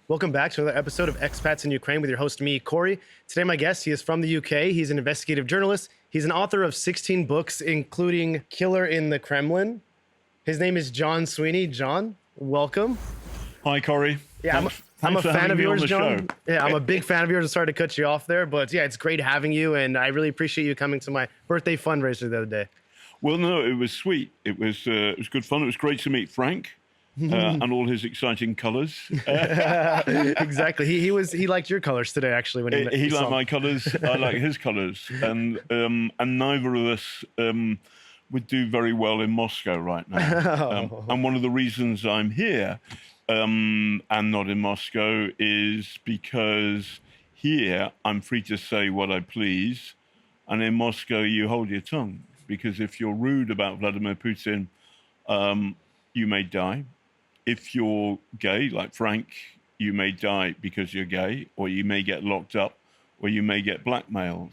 Welcome back to another episode of Expats in Ukraine with your host, me, Corey. Today, my guest, he is from the UK. He's an investigative journalist. He's an author of 16 books, including Killer in the Kremlin. His name is John Sweeney. John, welcome. Hi, Corey. Yeah, I'm a fan of yours, John. Show. Yeah, I'm a big fan of yours. I'm sorry to cut you off there, but yeah, it's great having you, and I really appreciate you coming to my birthday fundraiser the other day. Well, no, it was sweet. It was good fun. It was great to meet Frank and all his exciting colours. Exactly. He liked your colors today, actually. When he liked my colours. I like his colours, and neither of us would do very well in Moscow right now. And one of the reasons I'm here and not in Moscow is because here I'm free to say what I please, and in Moscow you hold your tongue, because if you're rude about Vladimir Putin, you may die. If you're gay, like Frank, you may die because you're gay, or you may get locked up, or you may get blackmailed.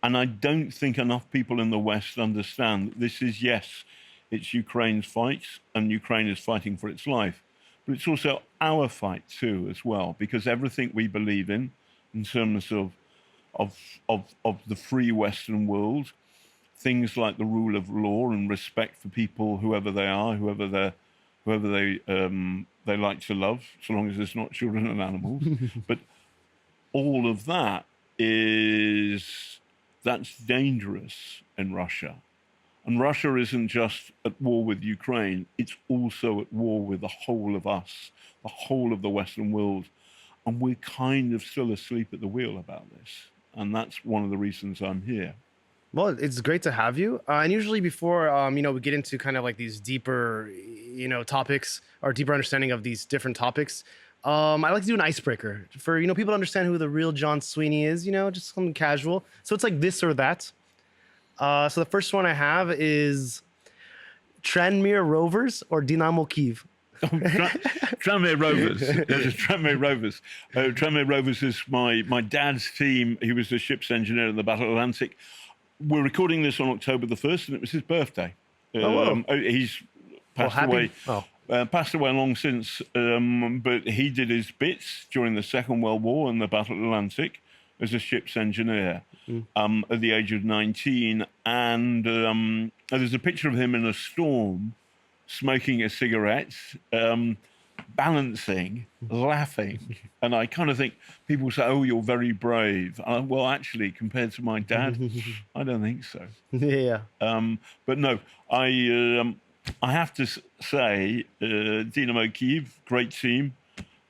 And I don't think enough people in the West understand that this is, yes, it's Ukraine's fight, and Ukraine is fighting for its life, but it's also our fight too, as well, because everything we believe in terms of the free Western world, things like the rule of law and respect for people, whoever they are, whoever they like to love, so long as it's not children and animals. But all of that that's dangerous in Russia. And Russia isn't just at war with Ukraine, it's also at war with the whole of us, the whole of the Western world. And we're kind of still asleep at the wheel about this. And that's one of the reasons I'm here. Well, it's great to have you. And usually before, we get into kind of like these deeper, topics or deeper understanding of these different topics. I like to do an icebreaker for, people to understand who the real John Sweeney is, just something casual. So it's like this or that. So the first one I have is Tranmere Rovers or Dynamo Kyiv? Tranmere Rovers. There's Tranmere Rovers. Tranmere Rovers is my dad's team. He was the ship's engineer in the Battle Atlantic. We're recording this on October the 1st, and it was his birthday. He's passed away. Passed away long since, but he did his bits during the Second World War in the Battle Atlantic as a ship's engineer at the age of 19. And there's a picture of him in a storm, smoking a cigarette, balancing, laughing. And I kind of think people say, oh, you're very brave. Well, actually, compared to my dad, I don't think so. Yeah. But no, I have to say, Dynamo Kyiv, great team,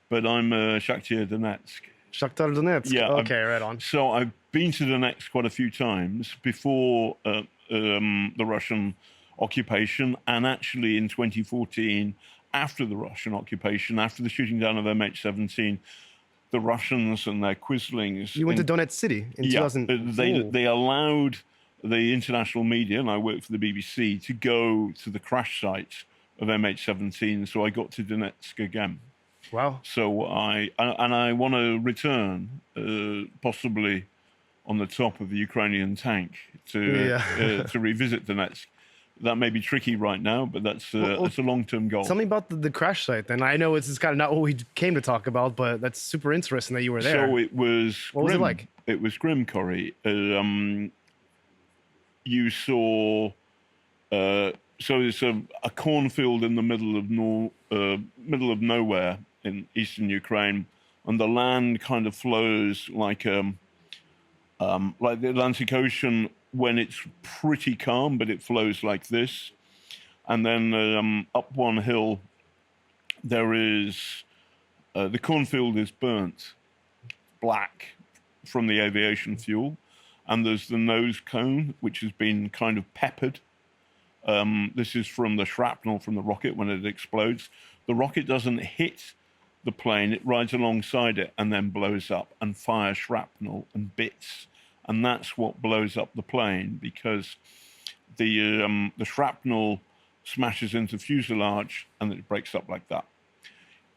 but I'm Shakhtar Donetsk. Shakhtar Donetsk. Yeah. Okay, right on. So I've been to Donetsk quite a few times before the Russian occupation, and actually in 2014, after the Russian occupation, after the shooting down of MH17, the Russians and their quislings. You went to Donetsk City in 2000. They allowed the international media, and I worked for the BBC, to go to the crash site of MH17. So I got to Donetsk again. Wow. So I want to return, possibly on the top of the Ukrainian tank to revisit Donetsk. That may be tricky right now, but that's a long-term goal. Tell me about the crash site then. I know it's kind of not what we came to talk about, but that's super interesting that you were there. So it was What was it like? It was grim, Corrie. You saw... so it's a cornfield in the middle of nowhere in eastern Ukraine, and the land kind of flows like the Atlantic Ocean when it's pretty calm, but it flows like this. And then up one hill, there is the cornfield is burnt black from the aviation fuel, and there's the nose cone, which has been kind of peppered. This is from the shrapnel from the rocket when it explodes. The rocket doesn't hit the plane, it rides alongside it and then blows up and fires shrapnel and bits. And that's what blows up the plane, because the shrapnel smashes into fuselage and it breaks up like that.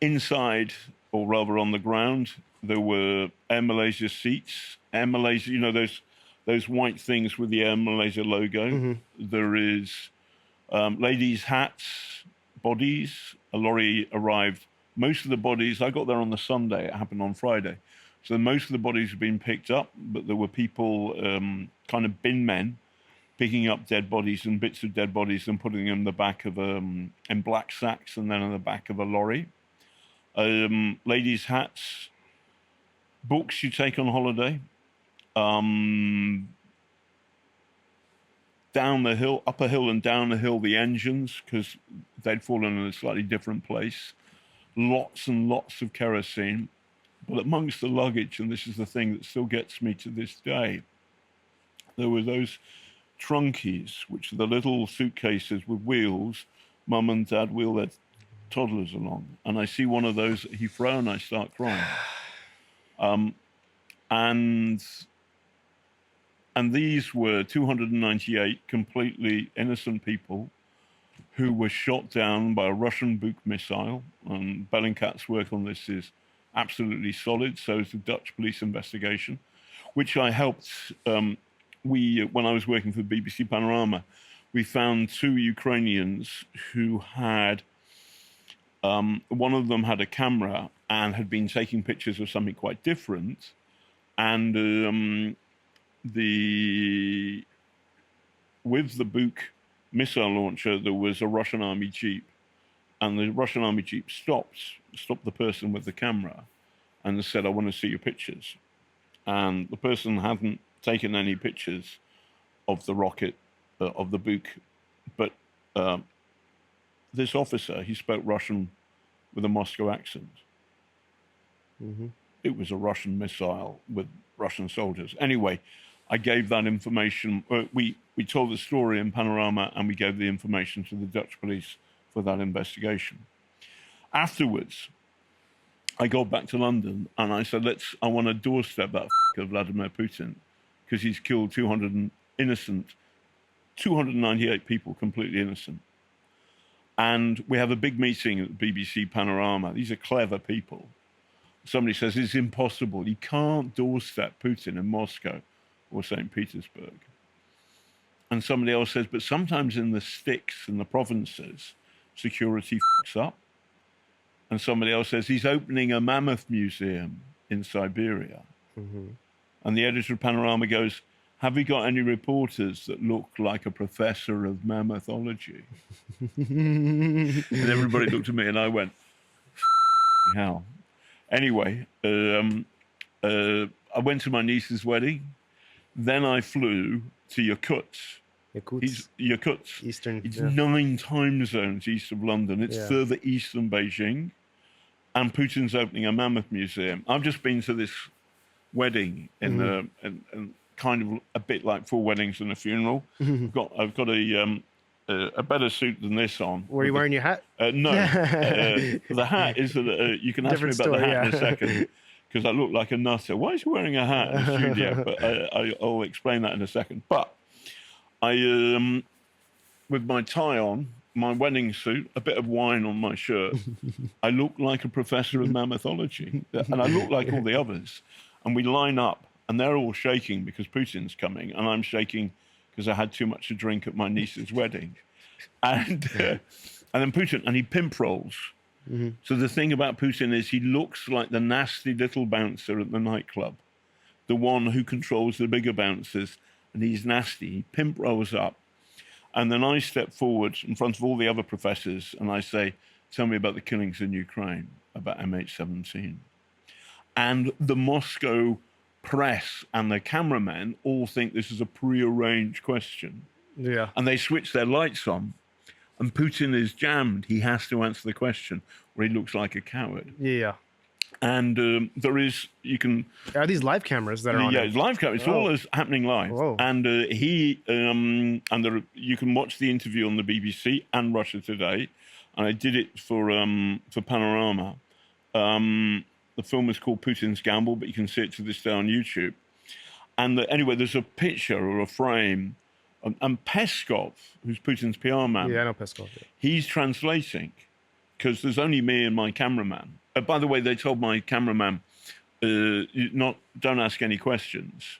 Inside, or rather on the ground, there were Air Malaysia seats. Air Malaysia, those white things with the Air Malaysia logo. There is ladies' hats, bodies. A lorry arrived most of the bodies, I got there on the Sunday, it happened on Friday. So most of the bodies have been picked up, but there were people, kind of bin men, picking up dead bodies and bits of dead bodies and putting them in the back of, in black sacks and then in the back of a lorry. Ladies' hats, books you take on holiday, down the hill, up a hill and down the hill, the engines, because they'd fallen in a slightly different place. Lots and lots of kerosene. But amongst the luggage, and this is the thing that still gets me to this day, there were those trunkies, which are the little suitcases with wheels. Mum and Dad wheel their toddlers along. And I see one of those at Heathrow and I start crying. And these were 298 completely innocent people who were shot down by a Russian Buk missile. And Bellingcat's work on this is absolutely solid. So is the Dutch police investigation, which I helped. When I was working for BBC Panorama, we found 2 Ukrainians who had, one of them had a camera and had been taking pictures of something quite different. And with the Buk missile launcher, there was a Russian army jeep, and the Russian army jeep stopped the person with the camera and said, "I want to see your pictures." And the person hadn't taken any pictures of the rocket, of the Buk, but this officer, he spoke Russian with a Moscow accent. Mm-hmm. It was a Russian missile with Russian soldiers. Anyway, I gave that information. We told the story in Panorama, and we gave the information to the Dutch police for that investigation. Afterwards, I got back to London and I said, I want to doorstep that of Vladimir Putin, because he's killed 298 people, completely innocent. And we have a big meeting at the BBC Panorama. These are clever people. Somebody says, it's impossible. You can't doorstep Putin in Moscow or St. Petersburg. And somebody else says, but sometimes in the sticks and the provinces, security fucks up. And somebody else says, he's opening a mammoth museum in Siberia. Mm-hmm. And the editor of Panorama goes, have we got any reporters that look like a professor of mammothology? And everybody looked at me and I went, hell. Anyway, I went to my niece's wedding. Then I flew to Yakutsk. Yakutsk. Eastern. It's 9 time zones east of London. It's further east than Beijing. And Putin's opening a mammoth museum. I've just been to this wedding in and kind of a bit like 4 weddings and a funeral. I've got a better suit than this on. Were you wearing your hat? No. The hat is you can ask me about the hat in a second, because I look like a nutter. Why is he wearing a hat in the studio? But I'll explain that in a second. But I, with my tie on, my wedding suit, a bit of wine on my shirt, I look like a professor of mammothology. And I look like all the others. And we line up, and they're all shaking because Putin's coming, and I'm shaking because I had too much to drink at my niece's wedding. And then Putin, and he pimp rolls. Mm-hmm. So the thing about Putin is he looks like the nasty little bouncer at the nightclub, the one who controls the bigger bouncers, and he's nasty. He pimp rolls up. And then I step forward in front of all the other professors and I say, tell me about the killings in Ukraine, about MH17. And the Moscow press and the cameramen all think this is a prearranged question. Yeah. And they switch their lights on, and Putin is jammed. He has to answer the question, or he looks like a coward. Yeah. And there is, you can... Are these live cameras that are on? Yeah, it's live camera. It's all happening live. Whoa. And you can watch the interview on the BBC and Russia Today. And I did it for Panorama. The film is called Putin's Gamble, but you can see it to this day on YouTube. And anyway, there's a picture or a frame. And Peskov, who's Putin's PR man. Yeah, I know Peskov. Yeah. He's translating, because there's only me and my cameraman. By the way, they told my cameraman, don't ask any questions.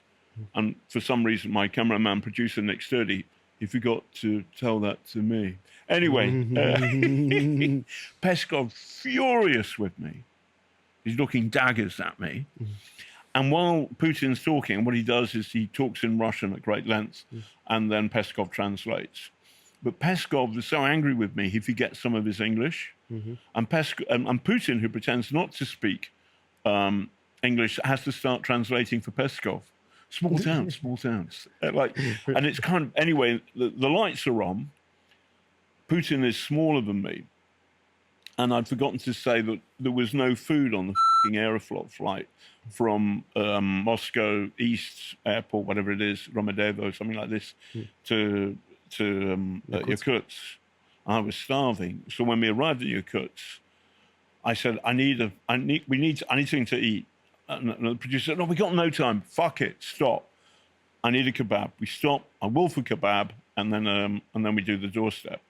And for some reason, my cameraman, producer Nick Sturdy, You forgot to tell that to me. Anyway, Peskov furious with me. He's looking daggers at me. And while Putin's talking, what he does is he talks in Russian at great length, and then Peskov translates. But Peskov is so angry with me, he forgets some of his English. And Putin, who pretends not to speak English, has to start translating for Peskov. Small towns, small towns. And it's kind of, anyway, the lights are on. Putin is smaller than me. And I'd forgotten to say that there was no food on the fucking Aeroflot flight from Moscow East Airport, whatever it is, Romedevo, something like this, to Yakutsk. I was starving. So when we arrived at Yakutsk, I said, I need something to eat. And the producer said, no, we got no time. Fuck it, stop. I need a kebab. We stop. I will for kebab, and then we do the doorstep.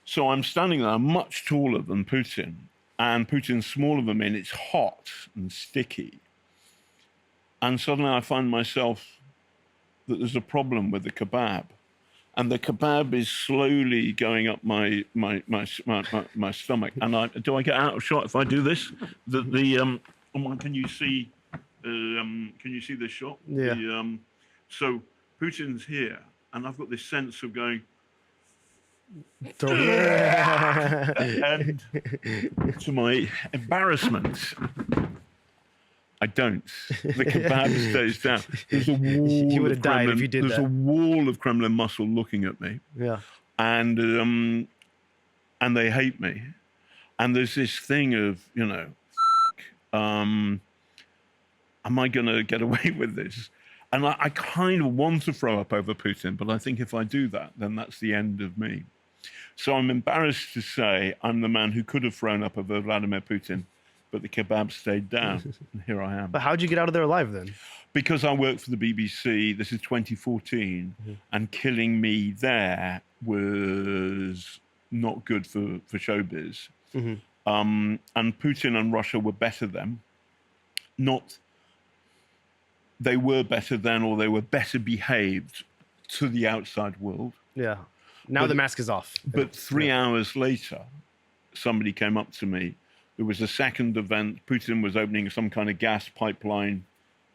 So I'm standing there, much taller than Putin, and Putin's smaller than me, and it's hot and sticky. And suddenly I find myself that there's a problem with the kebab, and the kebab is slowly going up my stomach. And do I get out of shot if I do this? Can you see? Can you see this shot? Yeah. So Putin's here, and I've got this sense of going. And to my embarrassment, I don't. The kebab stays down. There's a wall. You would have died if you did that. There's a wall of Kremlin muscle looking at me. Yeah. And they hate me. And there's this thing of, am I going to get away with this? And I kind of want to throw up over Putin, but I think if I do that, then that's the end of me. So I'm embarrassed to say I'm the man who could have thrown up over Vladimir Putin, but the kebab stayed down, and here I am. But how'd you get out of there alive then? Because I worked for the BBC. This is 2014, and killing me there was not good for showbiz. And Putin and Russia were better then. They were better then, or they were better behaved to the outside world. Yeah. Now the mask is off. But 3 hours later, somebody came up to me. There was a second event. Putin was opening some kind of gas pipeline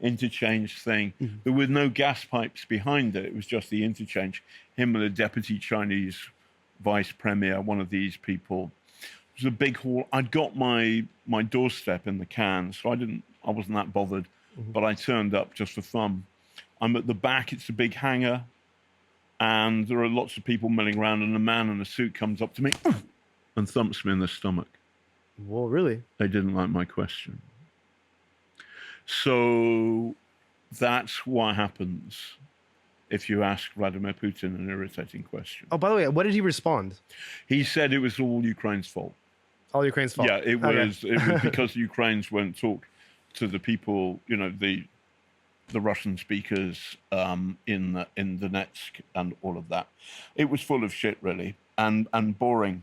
interchange thing. There were no gas pipes behind it. It was just the interchange. Him and the deputy Chinese vice premier, one of these people. It was a big hall. I'd got my doorstep in the can, so I wasn't that bothered. But I turned up just for fun. I'm at the back. It's a big hangar. And there are lots of people milling around, and a man in a suit comes up to me and thumps me in the stomach. Whoa, really? They didn't like my question. So that's what happens if you ask Vladimir Putin an irritating question. Oh, by the way, what did he respond? He said it was all Ukraine's fault. All Ukraine's fault? Yeah, it was because the Ukrainians won't talk to the people, the Russian speakers in Donetsk and all of that. It was full of shit, really, and boring.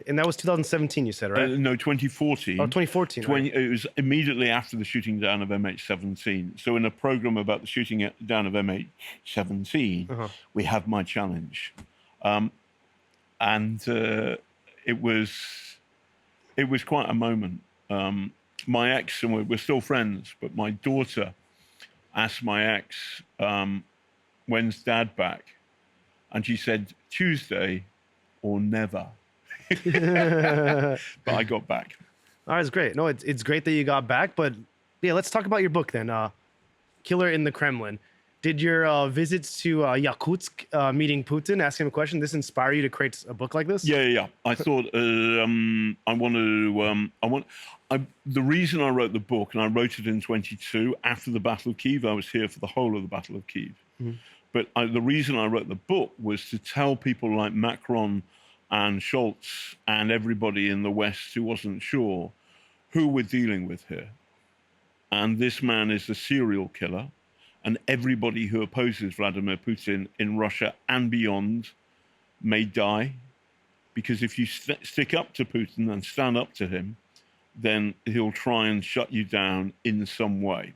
And that was 2017, you said, right? No, 2014. Oh, 2014. Right. It was immediately after the shooting down of MH17. So in a program about the shooting down of MH17, we have my challenge. And it was quite a moment. My ex, and we're still friends, but my daughter asked my ex, when's Dad back? And she said, Tuesday or never. But I got back. All right, it's great. No, it's great that you got back. But yeah, let's talk about your book then. Killer in the Kremlin. Did your visits to Yakutsk, meeting Putin, ask him a question, this inspire you to create a book like this? Yeah. I thought the reason I wrote the book, and I wrote it in 22 after the Battle of Kiev. I was here for the whole of the Battle of Kiev. But the reason I wrote the book was to tell people like Macron and Scholz and everybody in the West who wasn't sure who we're dealing with here. And this man is a serial killer. And everybody who opposes Vladimir Putin in Russia and beyond may die. Because if you stick up to Putin and stand up to him, then he'll try and shut you down in some way.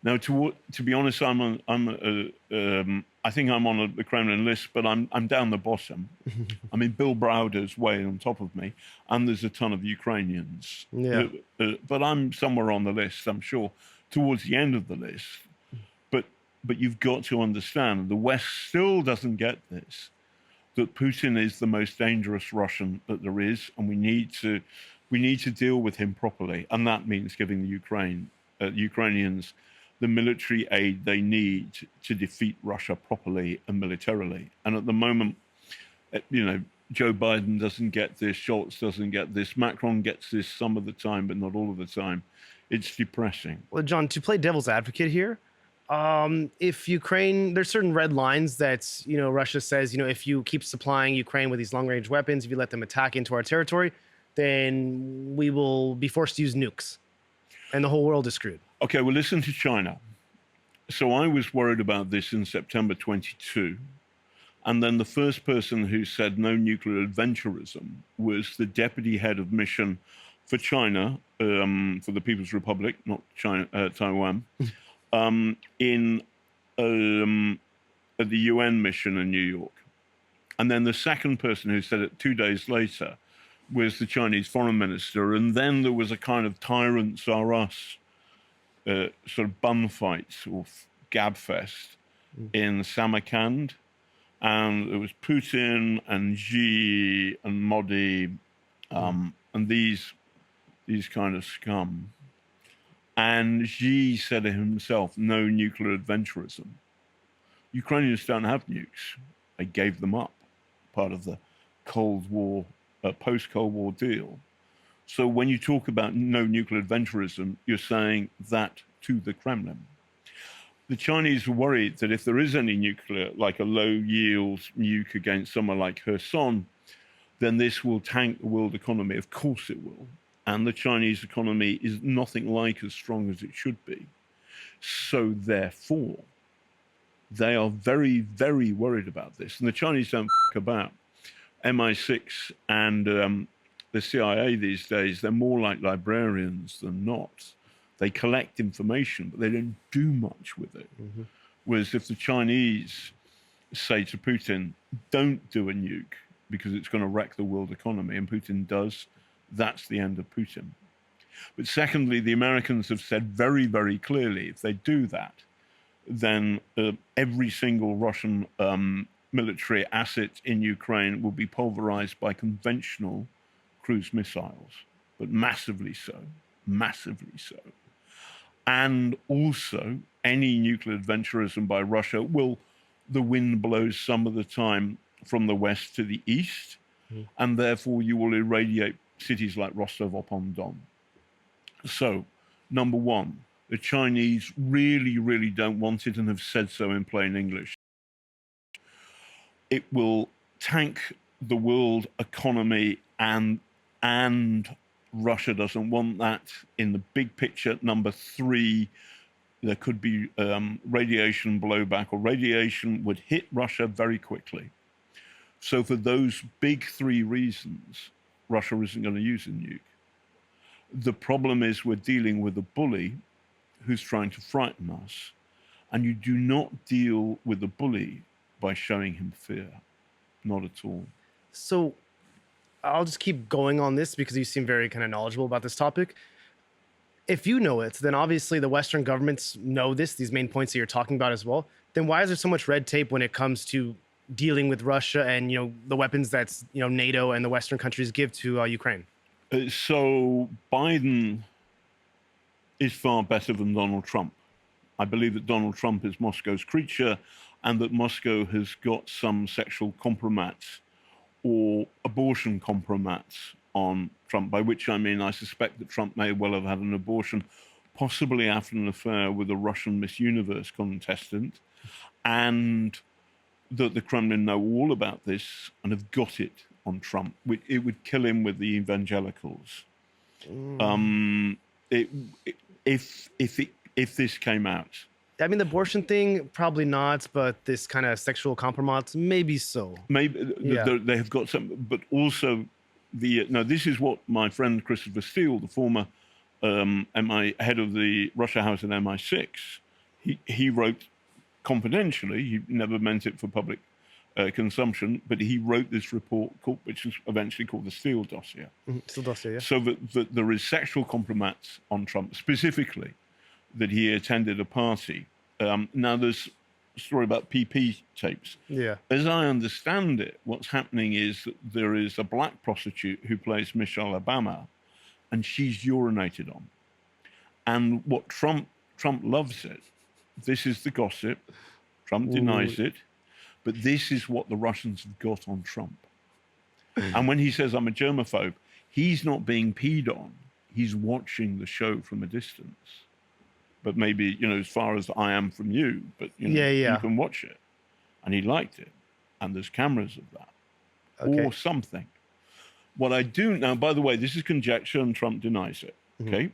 Now, to be honest, I think I'm on the Kremlin list, but I'm down the bottom. I mean, Bill Browder's way on top of me, and there's a ton of Ukrainians. Yeah. But I'm somewhere on the list, I'm sure, towards the end of the list. But you've got to understand, the West still doesn't get this, that Putin is the most dangerous Russian that there is, and we need to deal with him properly, and that means giving the Ukrainians the military aid they need to defeat Russia properly and militarily. And at the moment, Joe Biden doesn't get this, Scholz doesn't get this, Macron gets this some of the time, but not all of the time. It's depressing. Well, John, to play devil's advocate here, if Ukraine, there's certain red lines that, Russia says, if you keep supplying Ukraine with these long-range weapons, if you let them attack into our territory, then we will be forced to use nukes, and the whole world is screwed. Okay, well, listen to China. So I was worried about this in September 22. And then the first person who said no nuclear adventurism was the deputy head of mission for China, for the People's Republic, not China, Taiwan, at the UN mission in New York. And then the second person who said it 2 days later was the Chinese foreign minister. And then there was a kind of tyrants are us sort of bun fight or gab fest in Samarkand. And it was Putin and Xi and Modi and these kind of scum. And Xi said to himself, no nuclear adventurism. Ukrainians don't have nukes. They gave them up, part of the Cold War, post-Cold War deal. So when you talk about no nuclear adventurism, you're saying that to the Kremlin. The Chinese are worried that if there is any nuclear, like a low-yield nuke against somewhere like Kherson, then this will tank the world economy. Of course it will. And the Chinese economy is nothing like as strong as it should be. So therefore, they are very, very worried about this. And the Chinese don't f*** about. MI6 and the CIA these days, they're more like librarians than not. They collect information, but they don't do much with it. Mm-hmm. Whereas if the Chinese say to Putin, don't do a nuke because it's going to wreck the world economy, and Putin does, that's the end of Putin. But secondly, the Americans have said very, very clearly, if they do that, then every single Russian military asset in Ukraine will be pulverized by conventional cruise missiles, but massively so, massively so. And also, any nuclear adventurism by Russia the wind blows some of the time from the west to the east, and therefore you will irradiate cities like Rostov-on-Don. So, number one, the Chinese really, really don't want it and have said so in plain English. It will tank the world economy, and Russia doesn't want that. In the big picture, number three, there could be radiation blowback, or radiation would hit Russia very quickly. So for those big three reasons, Russia isn't going to use a nuke. The problem is we're dealing with a bully who's trying to frighten us, and you do not deal with the bully by showing him fear. Not at all. So I'll just keep going on this because you seem very kind of knowledgeable about this topic. If you know it, then obviously the Western governments know these main points that you're talking about as well. Then why is there so much red tape when it comes to dealing with Russia and, the weapons that, NATO and the Western countries give to Ukraine? So Biden is far better than Donald Trump. I believe that Donald Trump is Moscow's creature, and that Moscow has got some sexual compromise or abortion compromise on Trump, by which I mean I suspect that Trump may well have had an abortion, possibly after an affair with a Russian Miss Universe contestant, and that the Kremlin know all about this and have got it on Trump. It would kill him with the evangelicals. If this came out. I mean, the abortion thing, probably not, but this kind of sexual compromise, maybe so. Maybe they have got some, but also this is what my friend Christopher Steele, the former head of the Russia House at MI6, he wrote confidentially. He never meant it for public consumption, but he wrote this report, which was eventually called the Steele dossier. Still dossier, yeah. So that there is sexual compromise on Trump, specifically that he attended a party. Now there's a story about PP tapes. Yeah. As I understand it, what's happening is that there is a black prostitute who plays Michelle Obama, and she's urinated on. And what Trump loves it. This is the gossip. Trump denies it. But this is what the Russians have got on Trump. And when he says, I'm a germaphobe, he's not being peed on. He's watching the show from a distance. But maybe, as far as I am from you, but, you can watch it. And he liked it. And there's cameras of that. Or something. What I do now, by the way, this is conjecture and Trump denies it. Okay?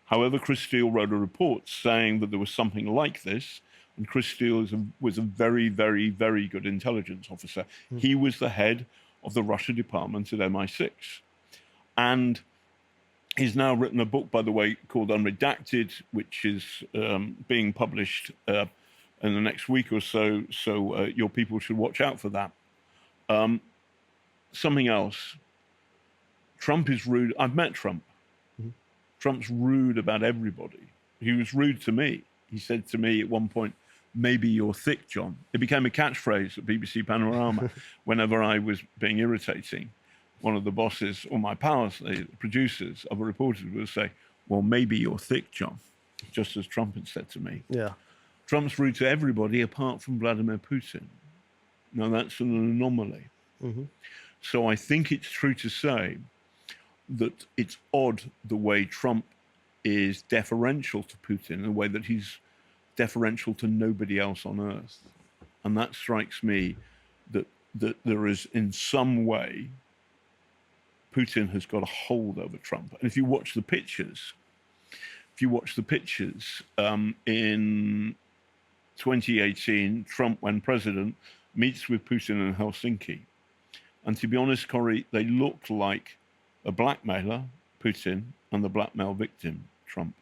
However, Chris Steele wrote a report saying that there was something like this. And Chris Steele was a very, very, very good intelligence officer. He was the head of the Russia department at MI6. And he's now written a book, by the way, called Unredacted, which is being published in the next week or so. So your people should watch out for that. Something else. Trump is rude. I've met Trump. Trump's rude about everybody. He was rude to me. He said to me at one point, maybe you're thick, John. It became a catchphrase at BBC Panorama whenever I was being irritating. One of the bosses, or my pals, the producers, other reporters would say, well, maybe you're thick, John, just as Trump had said to me. Yeah. Trump's rude to everybody apart from Vladimir Putin. Now, that's an anomaly. So I think it's true to say that it's odd the way Trump is deferential to Putin in a way that he's deferential to nobody else on earth. And that strikes me that there is in some way Putin has got a hold over Trump. And if you watch the pictures, in 2018, Trump, when president, meets with Putin in Helsinki. And to be honest, Corrie, they look like a blackmailer, Putin, and the blackmail victim, Trump.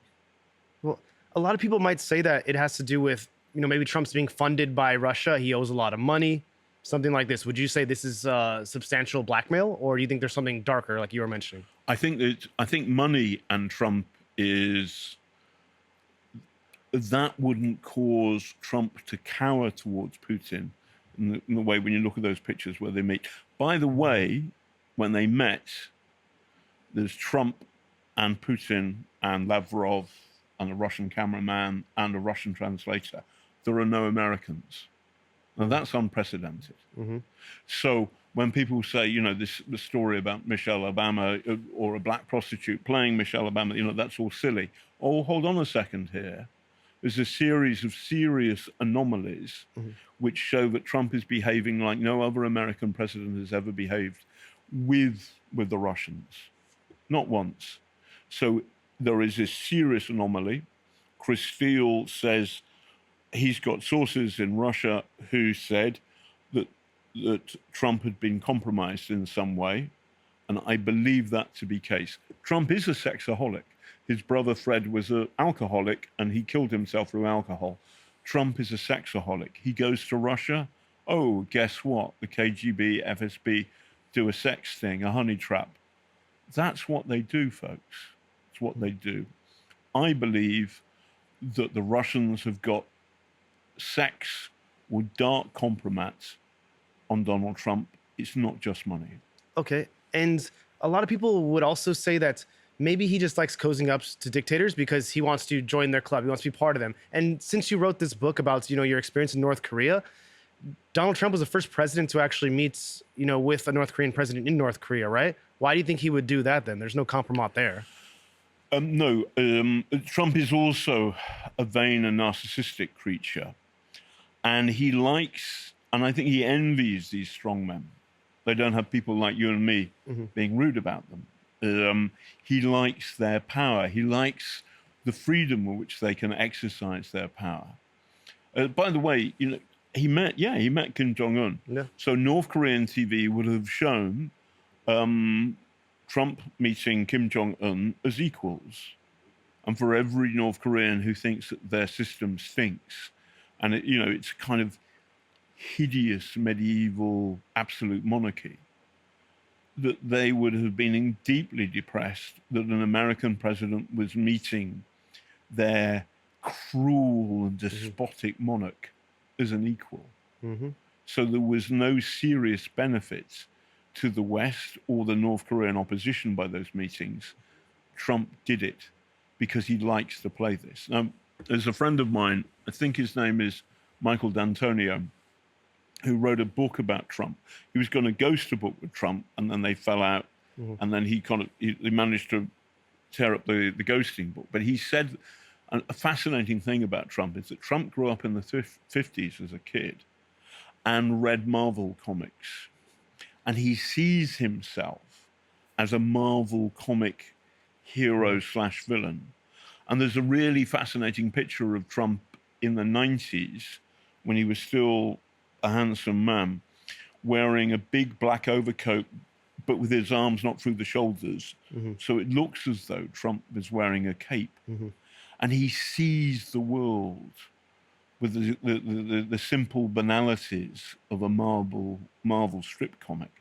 Well, a lot of people might say that it has to do with, maybe Trump's being funded by Russia. He owes a lot of money, something like this. Would you say this is substantial blackmail, or do you think there's something darker, like you were mentioning? I think money and Trump that wouldn't cause Trump to cower towards Putin in the way when you look at those pictures where they meet. By the way, when they met, there's Trump and Putin and Lavrov and a Russian cameraman and a Russian translator. There are no Americans. Now, that's unprecedented. So when people say, the story about Michelle Obama or a black prostitute playing Michelle Obama, that's all silly. Oh, hold on a second here. There's a series of serious anomalies which show that Trump is behaving like no other American president has ever behaved with the Russians. Not once. So there is this serious anomaly. Chris Steele says he's got sources in Russia who said that Trump had been compromised in some way, and I believe that to be case. Trump is a sexaholic. His brother Fred was an alcoholic, and he killed himself through alcohol. Trump is a sexaholic. He goes to Russia. Oh, guess what? The KGB, FSB do a sex thing, a honey trap. That's what they do, folks. It's what they do. I believe that the Russians have got sex or dark compromise on Donald Trump. It's not just money. Okay. And a lot of people would also say that maybe he just likes cozying up to dictators because he wants to join their club. He wants to be part of them. And since you wrote this book about, your experience in North Korea, Donald Trump was the first president to actually meet, with a North Korean president in North Korea, right? Why do you think he would do that then? There's no compromise there. No, Trump is also a vain and narcissistic creature. And he likes, and I think he envies these strongmen. They don't have people like you and me being rude about them. He likes their power. He likes the freedom with which they can exercise their power. By the way, he met Kim Jong-un. Yeah. So North Korean TV would have shown Trump meeting Kim Jong-un as equals. and for every North Korean who thinks that their system stinks, and it's kind of hideous medieval absolute monarchy, that they would have been deeply depressed that an American president was meeting their cruel and despotic monarch as an equal. So there was no serious benefit to the West or the North Korean opposition by those meetings. Trump did it because he likes to play this. Now, there's a friend of mine, I think his name is Michael D'Antonio, who wrote a book about Trump. He was going to ghost a book with Trump, and then they fell out, and then he managed to tear up the ghosting book. But he said a fascinating thing about Trump is that Trump grew up in the 50s as a kid and read Marvel comics. And he sees himself as a Marvel comic hero / villain. And there's a really fascinating picture of Trump in the 90s when he was still a handsome man, wearing a big black overcoat, but with his arms not through the shoulders. So it looks as though Trump is wearing a cape. And he sees the world with the simple banalities of a Marvel strip comic.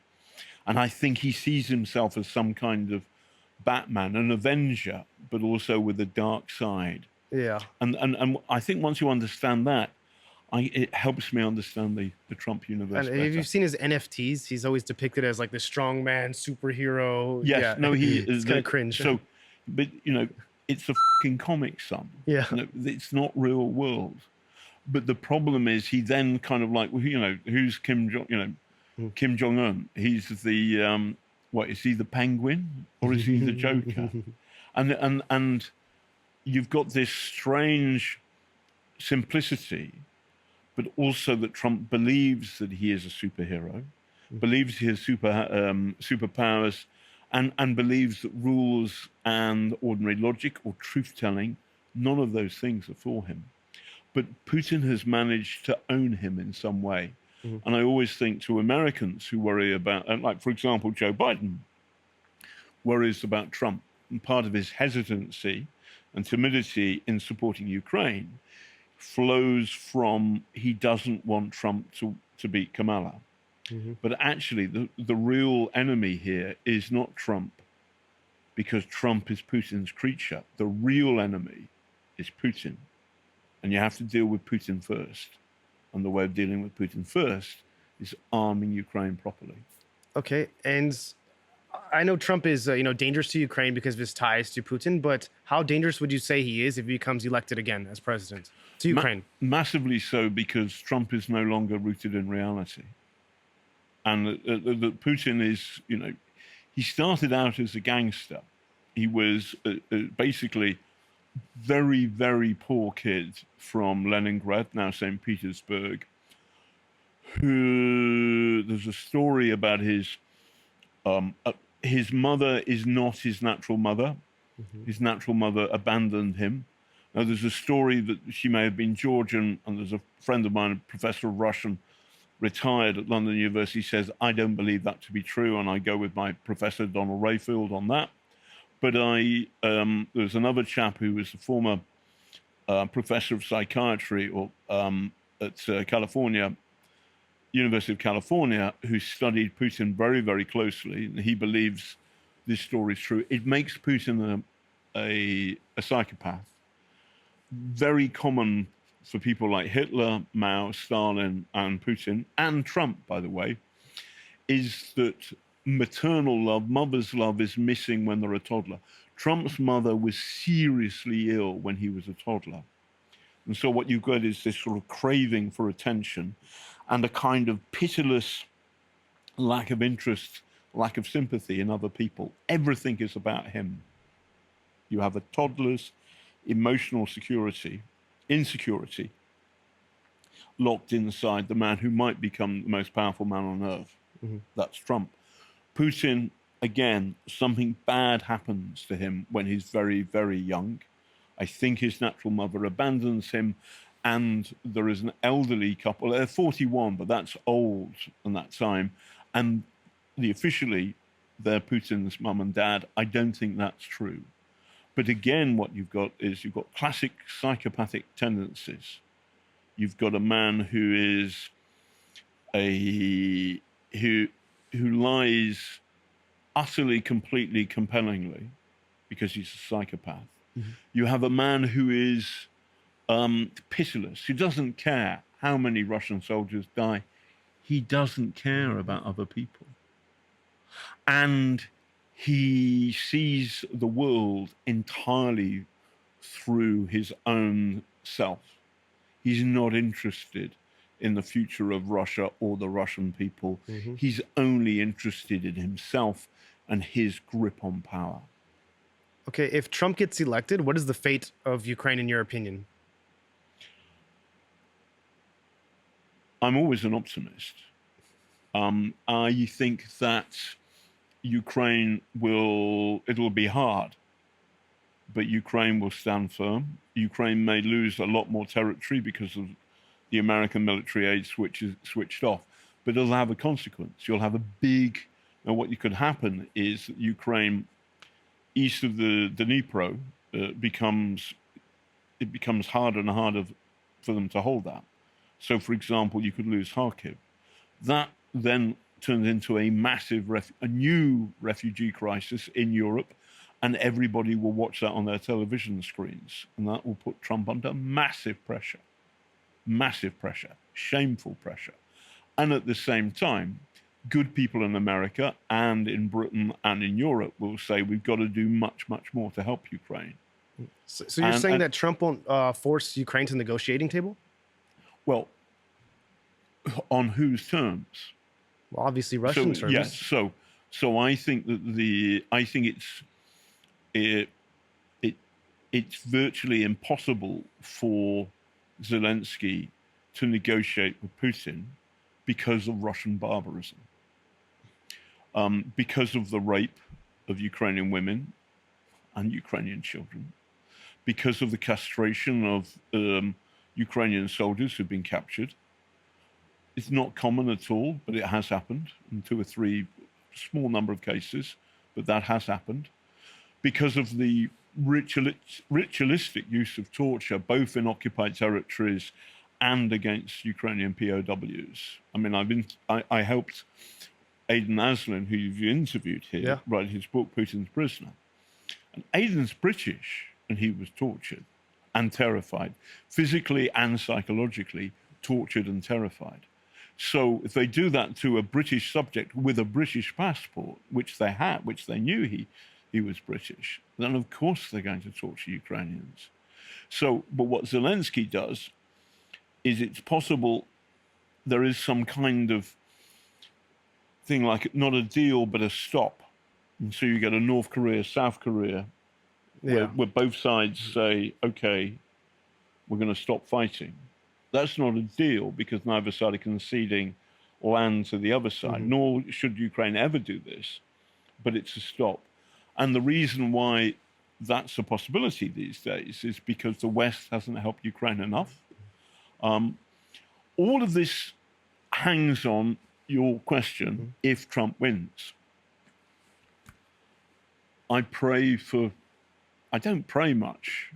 And I think he sees himself as some kind of Batman, an Avenger, but also with a dark side. Yeah. And I think once you understand that, it helps me understand the Trump universe And better. if you've seen his NFTs, he's always depicted as like the strong man, superhero. Yes, yeah. no, he it's kind of cringe. So, but it's a fucking comic, son. Yeah. It's not real world. But the problem is, he then kind of like, who's Kim Jong? Kim Jong Un. He's the what is he, the Penguin, or is he the Joker? and you've got this strange simplicity, but also that Trump believes that he is a superhero, believes he has superpowers, and believes that rules and ordinary logic or truth-telling, none of those things are for him. But Putin has managed to own him in some way. And I always think to Americans who worry about, like, for example, Joe Biden worries about Trump, and part of his hesitancy and timidity in supporting Ukraine flows from he doesn't want Trump to beat Kamala. But actually, the real enemy here is not Trump, because Trump is Putin's creature. The real enemy is Putin. And you have to deal with Putin first. And the way of dealing with Putin first is arming Ukraine properly. Okay. And I know Trump is, dangerous to Ukraine because of his ties to Putin, but how dangerous would you say he is if he becomes elected again as president to Ukraine? Massively so, because Trump is no longer rooted in reality. And that Putin is, he started out as a gangster. He was basically very, very poor kid from Leningrad, now St. Petersburg, who there's a story about his mother is not his natural mother. His natural mother abandoned him. Now, there's a story that she may have been Georgian, and there's a friend of mine, a professor of Russian, retired at London University, says, I don't believe that to be true, and I go with my professor, Donald Rayfield, on that. But there's another chap who was a former professor of psychiatry at California, University of California, who studied Putin very, very closely, and he believes this story is true. It makes Putin a psychopath. Very common for people like Hitler, Mao, Stalin, and Putin, and Trump, by the way, is that maternal love, mother's love, is missing when they're a toddler. Trump's mother was seriously ill when he was a toddler. And so what you've got is this sort of craving for attention and a kind of pitiless lack of interest, lack of sympathy in other people. Everything is about him. You have a toddler's emotional insecurity, locked inside the man who might become the most powerful man on earth. That's Trump. Putin, again, something bad happens to him when he's very, very young. I think his natural mother abandons him, and there is an elderly couple. They're 41, but that's old in that time. And officially, they're Putin's mum and dad. I don't think that's true. But again, what you've got classic psychopathic tendencies. You've got a man who is who lies utterly, completely, compellingly, because he's a psychopath. Mm-hmm. You have a man who is pitiless, who doesn't care how many Russian soldiers die. He doesn't care about other people. And he sees the world entirely through his own self. He's not interested in the future of Russia or the Russian people. Mm-hmm. He's only interested in himself and his grip on power. Okay, if Trump gets elected, what is the fate of Ukraine in your opinion? I'm always an optimist. I think that Ukraine it'll be hard, but Ukraine will stand firm. Ukraine may lose a lot more territory because of the American military aid switched off, but it'll have a consequence. You'll have a big, and what could happen is that Ukraine, east of the Dnipro, becomes harder and harder for them to hold that. So, for example, you could lose Kharkiv. That then turns into a massive, a new refugee crisis in Europe, and everybody will watch that on their television screens, and that will put Trump under massive pressure, shameful pressure. And at the same time, good people in America and in Britain and in Europe will say, we've got to do much, much more to help Ukraine. So you're saying that Trump won't force Ukraine to the negotiating table? Well, on whose terms? Well, obviously Russian terms. Yes. So I think that it's virtually impossible for Zelensky to negotiate with Putin because of Russian barbarism, because of the rape of Ukrainian women and Ukrainian children, because of the castration of Ukrainian soldiers who've been captured. It's not common at all, but it has happened in 2 or 3 small number of cases, but that has happened. Because of the ritualistic use of torture, both in occupied territories and against Ukrainian POWs. I mean, I helped Aidan Aslin, who you've interviewed here, write his book, Putin's Prisoner. And Aidan's British, and he was tortured and terrified, physically and psychologically tortured and terrified. So if they do that to a British subject with a British passport, which they had, which they knew he was British, then of course they're going to torture Ukrainians. So, but what Zelensky does is it's possible there is some kind of thing like not a deal, but a stop. And so you get a North Korea, South Korea, where both sides say, okay, we're going to stop fighting. That's not a deal because neither side are conceding land to the other side, nor should Ukraine ever do this, but it's a stop. And the reason why that's a possibility these days is because the West hasn't helped Ukraine enough. All of this hangs on your question, if Trump wins. I don't pray much.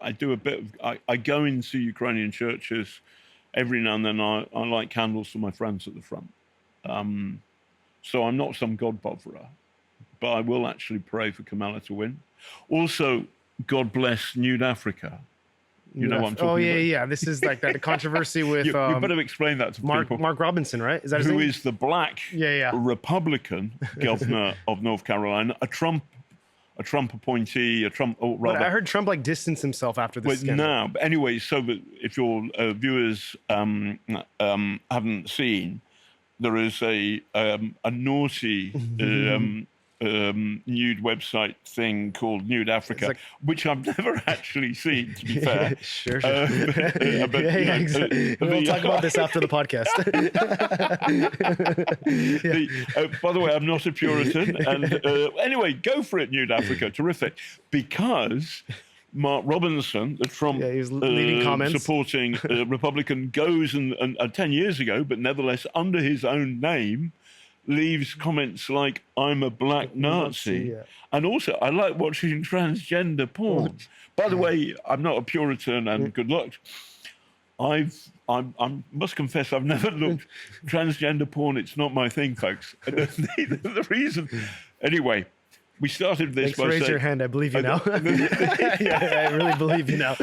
I do a bit of, I go into Ukrainian churches every now and then. I light candles for my friends at the front. So I'm not some God botherer, but I will actually pray for Kamala to win. Also, God bless Nude Africa. You know what I'm talking about? Yeah. This is like that controversy with. You better explain that to people. Mark Robinson, right? Is that his name? Who is the black Republican governor of North Carolina, a Trump appointee, But I heard Trump like distance himself after this scandal. No, but anyway, so that if your viewers haven't seen, there is a naughty nude website thing called Nude Africa, which I've never actually seen, to be fair. Sure. Exactly. We'll talk about this after the podcast. By the way, I'm not a Puritan. And anyway, go for it, Nude Africa. Terrific. Because Mark Robinson, the Trump supporting Republican, goes and 10 years ago, but nevertheless under his own name, leaves comments like, I'm a black Nazi. Yeah. And also, I like watching transgender porn. By the way, I'm not a Puritan and good luck. I must confess, I've never looked transgender porn. It's not my thing, folks. The reason, anyway, we started this Thanks by for raise saying, your hand. I believe you now. Yeah, I really believe you now.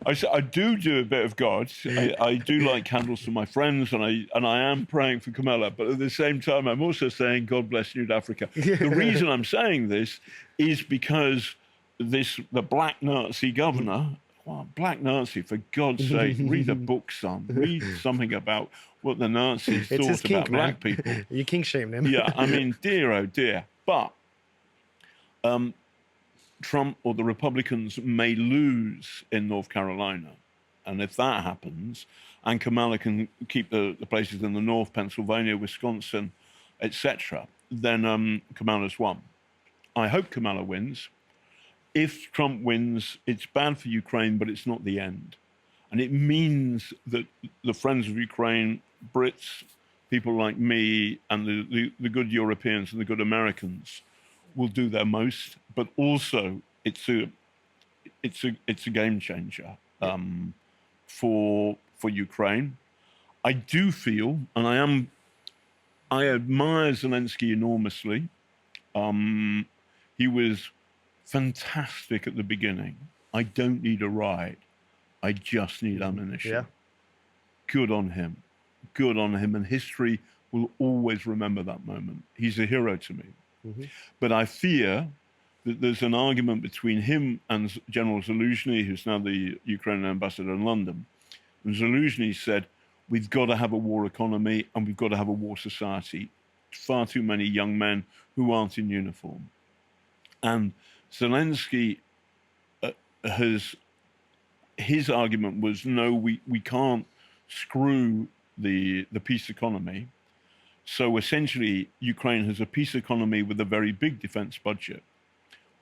I do a bit of God. I do light candles for my friends, and I am praying for Kamala. But at the same time, I'm also saying, God bless New Africa. The reason I'm saying this is because the black Nazi governor. Well, black Nazi, for God's sake, read a book, son. Read something about what the Nazis It's his thought kink, about black man. people. You kink shamed him. Yeah, I mean, dear, oh dear. But Trump or the Republicans may lose in North Carolina. And if that happens, and Kamala can keep the places in the north, Pennsylvania, Wisconsin, etc., then Kamala's won. I hope Kamala wins. If Trump wins, it's bad for Ukraine, but it's not the end. And it means that the friends of Ukraine, Brits, people like me, and the good Europeans and the good Americans will do their most. But also, it's a game changer for Ukraine. I do feel, and I admire Zelensky enormously. He was fantastic at the beginning. I don't need a ride. I just need ammunition. Yeah. Good on him. Good on him. And history will always remember that moment. He's a hero to me. But I fear that there's an argument between him and General Zaluzhny, who's now the Ukrainian ambassador in London. And Zaluzhny said, we've got to have a war economy and we've got to have a war society. Far too many young men who aren't in uniform. And Zelensky his argument was, no, we can't screw the peace economy. So essentially, Ukraine has a peace economy with a very big defense budget.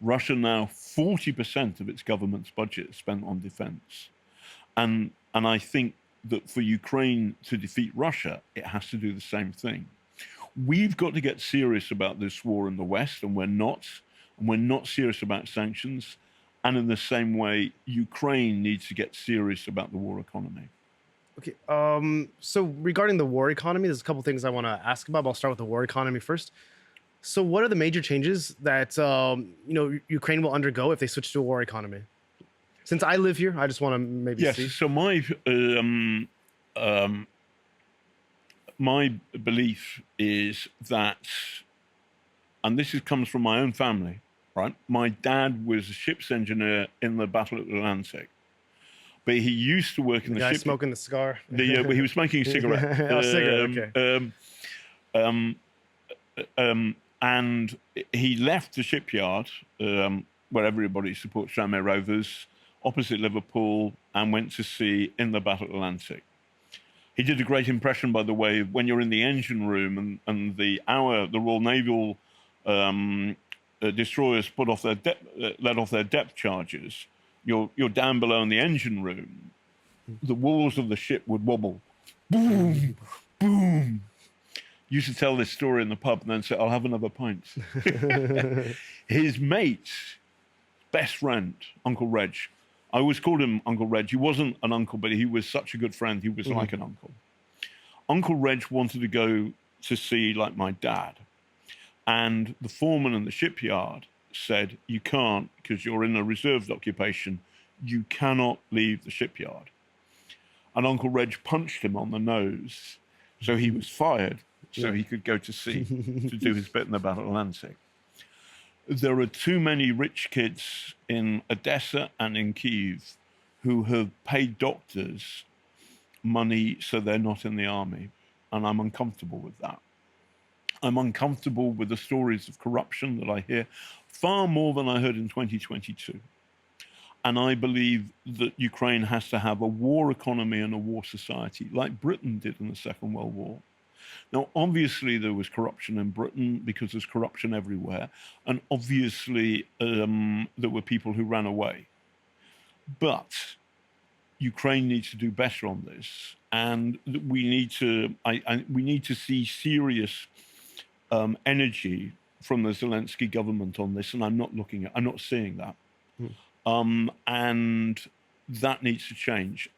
Russia now, 40% of its government's budget is spent on defense. And I think that for Ukraine to defeat Russia, it has to do the same thing. We've got to get serious about this war in the West, and we're not. And we're not serious about sanctions. And in the same way, Ukraine needs to get serious about the war economy. Okay. So regarding the war economy, there's a couple things I want to ask about. But I'll start with the war economy first. So what are the major changes that Ukraine will undergo if they switch to a war economy? Since I live here, I just want to maybe see. Yes. So my belief is that, and this comes from my own family, right? My dad was a ship's engineer in the Battle of the Atlantic. But he used to work in the guy ship. Smoking the cigar. He was smoking a cigarette. Cigarette, okay. And he left the shipyard where everybody supports Tranmere Rovers, opposite Liverpool, and went to sea in the Battle Atlantic. He did a great impression, by the way, when you're in the engine room and the Royal Naval destroyers let off their depth charges. You're down below in the engine room. The walls of the ship would wobble. Boom, boom. Used to tell this story in the pub and then say, I'll have another pint. His mate, best friend, Uncle Reg. I always called him Uncle Reg. He wasn't an uncle, but he was such a good friend. He was like an uncle. Uncle Reg wanted to go to sea like my dad. And the foreman in the shipyard said, you can't, because you're in a reserved occupation. You cannot leave the shipyard. And Uncle Reg punched him on the nose. So he was fired, so he could go to sea to do his bit in the Battle Atlantic. There are too many rich kids in Odessa and in Kyiv who have paid doctors money so they're not in the army. And I'm uncomfortable with that. I'm uncomfortable with the stories of corruption that I hear, far more than I heard in 2022. And I believe that Ukraine has to have a war economy and a war society, like Britain did in the Second World War. Now, obviously, there was corruption in Britain because there's corruption everywhere. And obviously, there were people who ran away. But Ukraine needs to do better on this. And we need to see serious energy from the Zelensky government on this, and I'm not seeing that. And that needs to change.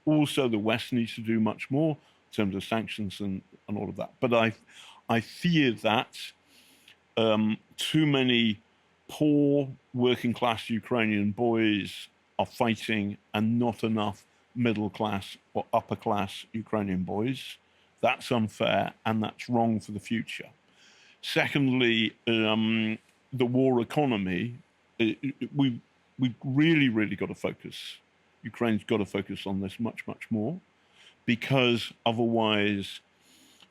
Also, the West needs to do much more in terms of sanctions and all of that. But I fear that too many poor working class Ukrainian boys are fighting and not enough middle class or upper class Ukrainian boys. That's unfair and that's wrong for the future. Secondly, the war economy, we've really got to focus. Ukraine's got to focus on this much more, because otherwise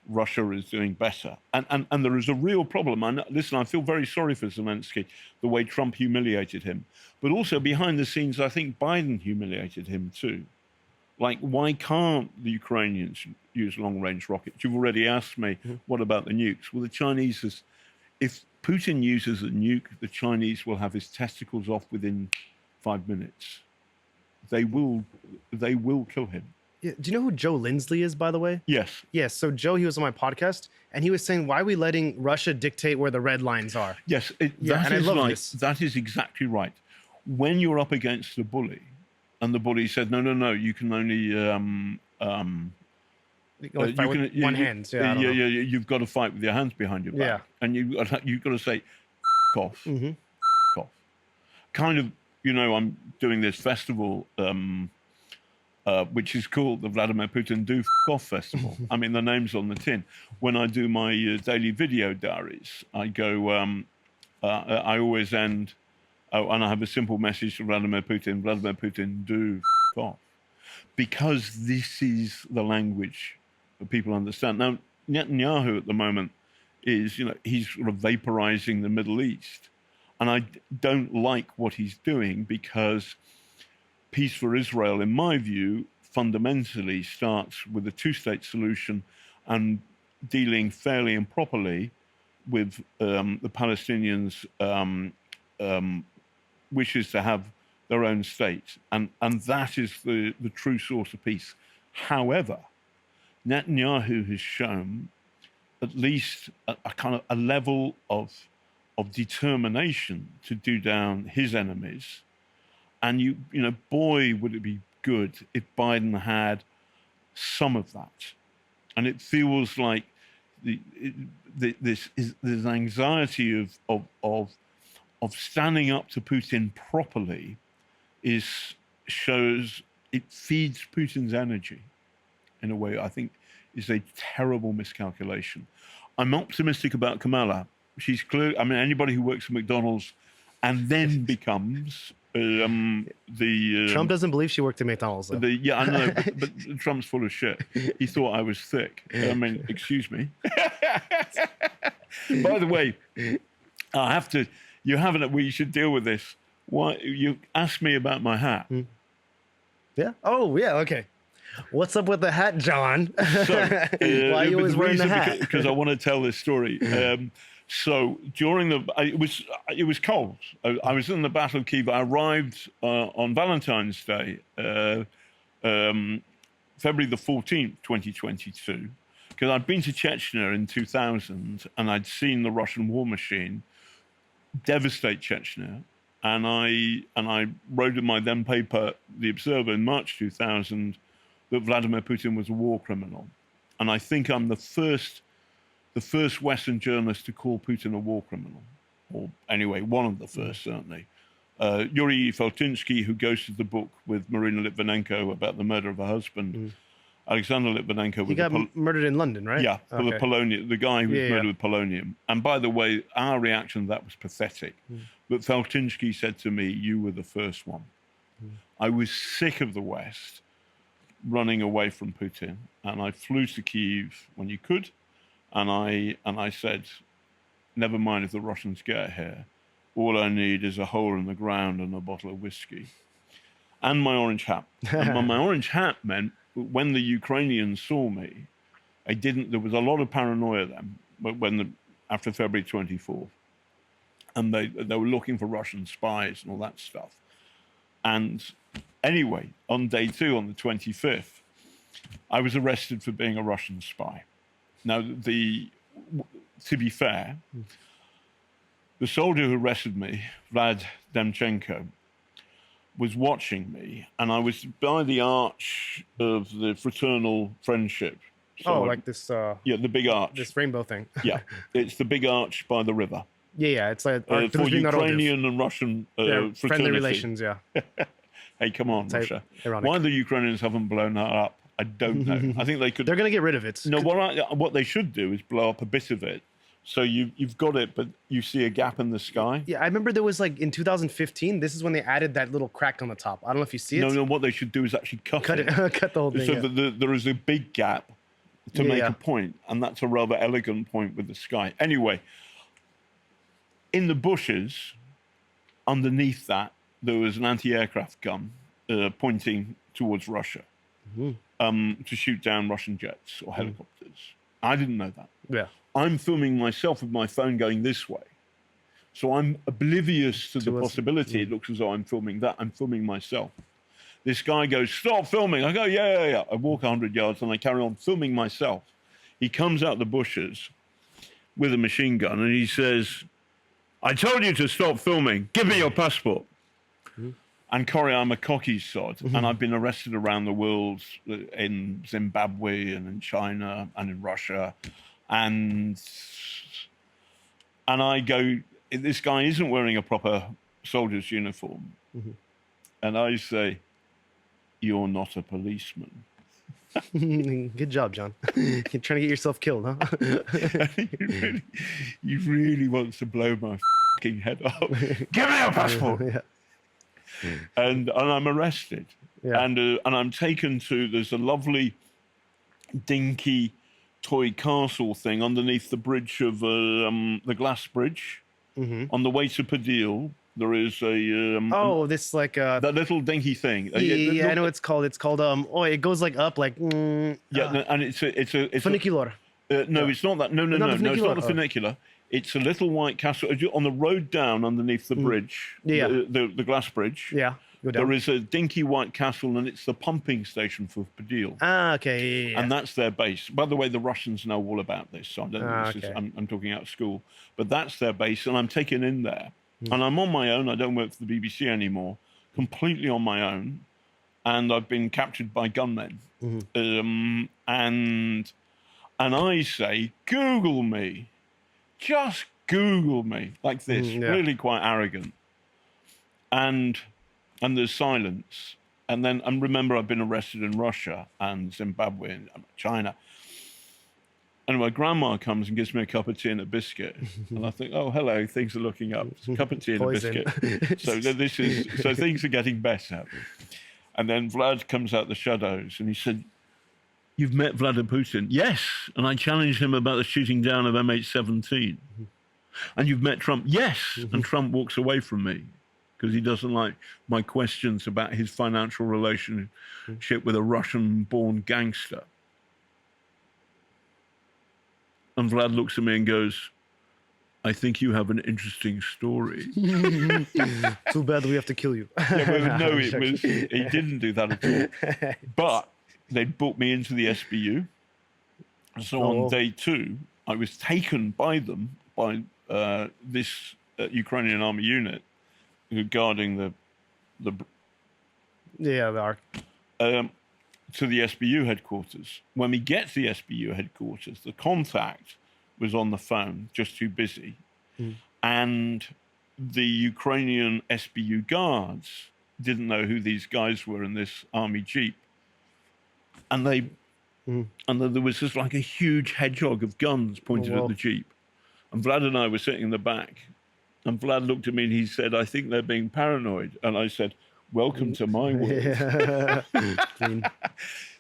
Russia is doing better. And there is a real problem. Listen, I feel very sorry for Zelensky, the way Trump humiliated him. But also behind the scenes, I think Biden humiliated him too. Like, why can't the Ukrainians use long-range rockets? You've already asked me, what about the nukes? Well, the Chinese, if Putin uses a nuke, the Chinese will have his testicles off within 5 minutes. They will kill him. Yeah. Do you know who Joe Lindsley is, by the way? Yes. Yes. So Joe, he was on my podcast, and he was saying, why are we letting Russia dictate where the red lines are? Yes. That is exactly right. When you're up against the bully, and the bully said, no, you can only one hand. Yeah, you've got to fight with your hands behind your back. Yeah. And you've got to say, off. Off. Kind of, I'm doing this festival, which is called the Vladimir Putin Do Off Festival. I mean, the name's on the tin. When I do my daily video diaries, I go, I always end, and I have a simple message to Vladimir Putin, do off. Because this is the language that people understand. Now, Netanyahu at the moment is, he's sort of vaporizing the Middle East. And I don't like what he's doing, because peace for Israel, in my view, fundamentally starts with a two-state solution and dealing fairly and properly with the Palestinians' wishes to have their own state. And that is the true source of peace. However, Netanyahu has shown at least a kind of a level of determination to do down his enemies. And boy, would it be good if Biden had some of that. And it feels like this anxiety of standing up to Putin properly it feeds Putin's energy in a way I think is a terrible miscalculation. I'm optimistic about Kamala. She's clear. I mean, anybody who works at McDonald's and then becomes Trump doesn't believe she worked at McDonald's, though. Yeah, I know, but Trump's full of shit. He thought I was thick. I mean, excuse me. By the way, I have to. You haven't. We should deal with this. Why you asked me about my hat? Yeah. Oh, yeah. Okay. What's up with the hat, John? So, why are you always wearing the hat? Because I want to tell this story. So during it was cold. I was in the Battle of Kiev. I arrived on Valentine's Day, February the 14th, 2022, because I'd been to Chechnya in 2000 and I'd seen the Russian war machine devastate Chechnya. And I wrote in my then paper, The Observer, in March 2000, that Vladimir Putin was a war criminal. And I think I'm the first Western journalist to call Putin a war criminal, or anyway, one of the first, certainly. Yuri Feltinsky, who ghosted the book with Marina Litvinenko about the murder of her husband, Alexander Litvinenko. He got murdered in London, right? Yeah, for the polonium, the guy who was murdered with polonium. And by the way, our reaction to that was pathetic. But Feltinsky said to me, "You were the first one." I was sick of the West running away from Putin, and I flew to Kyiv when you could. And I said, never mind if the Russians get here. All I need is a hole in the ground and a bottle of whiskey. And my orange hat. And my orange hat meant when the Ukrainians saw me, there was a lot of paranoia then, after February 24th. And they were looking for Russian spies and all that stuff. And anyway, on day 2, on the 25th, I was arrested for being a Russian spy. Now, to be fair, the soldier who arrested me, Vlad Demchenko, was watching me, and I was by the arch of the fraternal friendship. So like this. Yeah, the big arch. This rainbow thing. Yeah, it's the big arch by the river. Yeah. It's like for Ukrainian and Russian friendly relations. Yeah. Hey, come on, Russia. Ironic. Why the Ukrainians haven't blown that up, I don't know. I think they could. They're going to get rid of it. No, what they should do is blow up a bit of it. So you've got it, but you see a gap in the sky. Yeah, I remember there was like in 2015. This is when they added that little crack on the top. I don't know if you see it. No. What they should do is actually cut it. Cut the whole thing. So that there is a big gap to make a point, and that's a rather elegant point with the sky. Anyway, in the bushes, underneath that, there was an anti-aircraft gun pointing towards Russia to shoot down Russian jets or helicopters. I didn't know that. Yeah. I'm filming myself with my phone going this way. So I'm oblivious to the possibility. It looks as though I'm filming that. I'm filming myself. This guy goes, stop filming. I go, yeah. I walk 100 yards and I carry on filming myself. He comes out the bushes with a machine gun and he says, I told you to stop filming. Give me your passport. And Corrie, I'm a cocky sod, and I've been arrested around the world in Zimbabwe and in China and in Russia. And I go, this guy isn't wearing a proper soldier's uniform. And I say, you're not a policeman. Good job, John. You're trying to get yourself killed, huh? you really want to blow my fucking head off. Give me your passport. And I'm arrested. And I'm taken to, there's a lovely dinky toy castle thing underneath the bridge of the glass bridge. On the way to Padil, there is a this like that little dinky thing. Yeah, I know it's called. It's called it goes like up like and it's a funicular. No, it's not that. No, it's not the funicular. It's a little white castle on the road down underneath the bridge. The glass bridge. Yeah. Go down. There is a dinky white castle, and it's the pumping station for Padil. Okay. Yeah. And that's their base. By the way, the Russians know all about this, so I don't know this is, I'm talking out of school. But that's their base, and I'm taken in there. And I'm on my own. I don't work for the BBC anymore. Completely on my own. And I've been captured by gunmen. And I say, Google me. Just Google me. Like this. Really quite arrogant. And there's silence. And remember, I've been arrested in Russia and Zimbabwe and China. And my grandma comes and gives me a cup of tea and a biscuit. And I think, oh, hello, things are looking up. It's a cup of tea and a biscuit. So things are getting better. And then Vlad comes out the shadows and he said, you've met Vladimir Putin? Yes. And I challenged him about the shooting down of MH17. And you've met Trump? Yes. And Trump walks away from me because he doesn't like my questions about his financial relationship with a Russian-born gangster. And Vlad looks at me and goes, I think you have an interesting story. Too bad we have to kill you. No, he didn't do that at all. But they'd booked me into the SBU. So on day 2, I was taken by them, by this Ukrainian army unit guarding the ARC. To the SBU headquarters. When we get to the SBU headquarters, the contact was on the phone, just too busy. And the Ukrainian SBU guards didn't know who these guys were in this army jeep. And there was just like a huge hedgehog of guns pointed at the jeep. And Vlad and I were sitting in the back. And Vlad looked at me and he said, I think they're being paranoid. And I said, welcome to my world.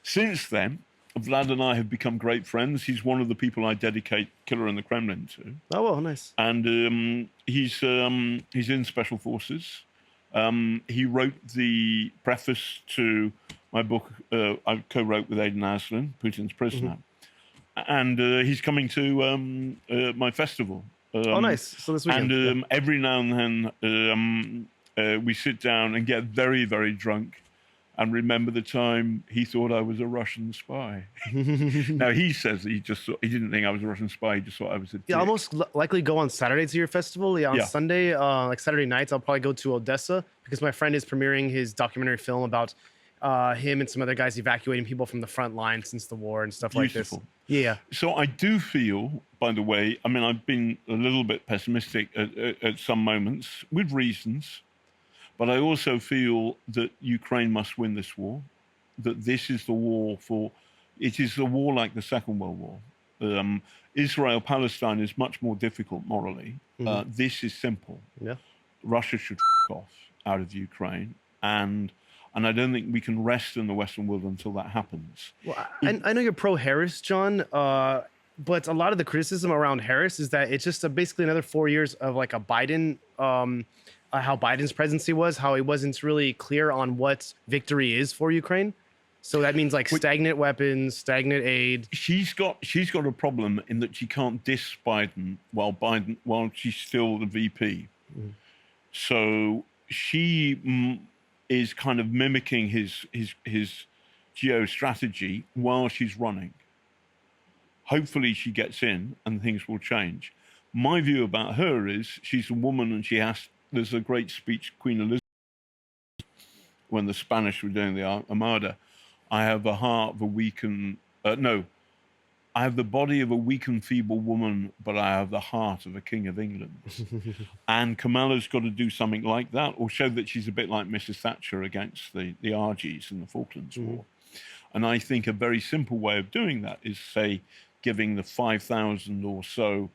Since then, Vlad and I have become great friends. He's one of the people I dedicate Killer in the Kremlin to. Oh, well, nice. And he's in Special Forces. He wrote the preface to my book I co-wrote with Aidan Aslin, Putin's Prisoner. And he's coming to my festival. Oh, nice. So this weekend. And every now and then we sit down and get very, very drunk and remember the time he thought I was a Russian spy. Now he says that he didn't think I was a Russian spy. He just thought I was a dick. Yeah, I'll most likely go on Saturday to your festival. Yeah, on Yeah. Sunday, like Saturday nights, I'll probably go to Odessa because my friend is premiering his documentary film about him and some other guys evacuating people from the front line since the war and stuff Beautiful. like this. Yeah. So I do feel, by the way, I mean, I've been a little bit pessimistic at some moments with reasons, but I also feel that Ukraine must win this war, that this is the war it is a war like the Second World War. Israel-Palestine is much more difficult morally. This is simple. Yeah. Russia should off out of Ukraine, and I don't think we can rest in the Western world until that happens. Well, I know you're pro-Harris, John, but a lot of the criticism around Harris is that it's just basically another 4 years of like a Biden, how Biden's presidency was, how he wasn't really clear on what victory is for Ukraine. So that means like stagnant weapons, stagnant aid. She's got a problem in that she can't diss Biden while she's still the VP. So she is kind of mimicking his geostrategy while she's running. Hopefully she gets in and things will change. My view about her is she's a woman and there's a great speech, Queen Elizabeth, when the Spanish were doing the Armada. I have the heart of a weakened, I have the body of a weak and feeble woman, but I have the heart of a king of England. And Kamala's got to do something like that, or show that she's a bit like Mrs. Thatcher against the RGs in the Falklands War. And I think a very simple way of doing that is, say, giving the 5,000 or so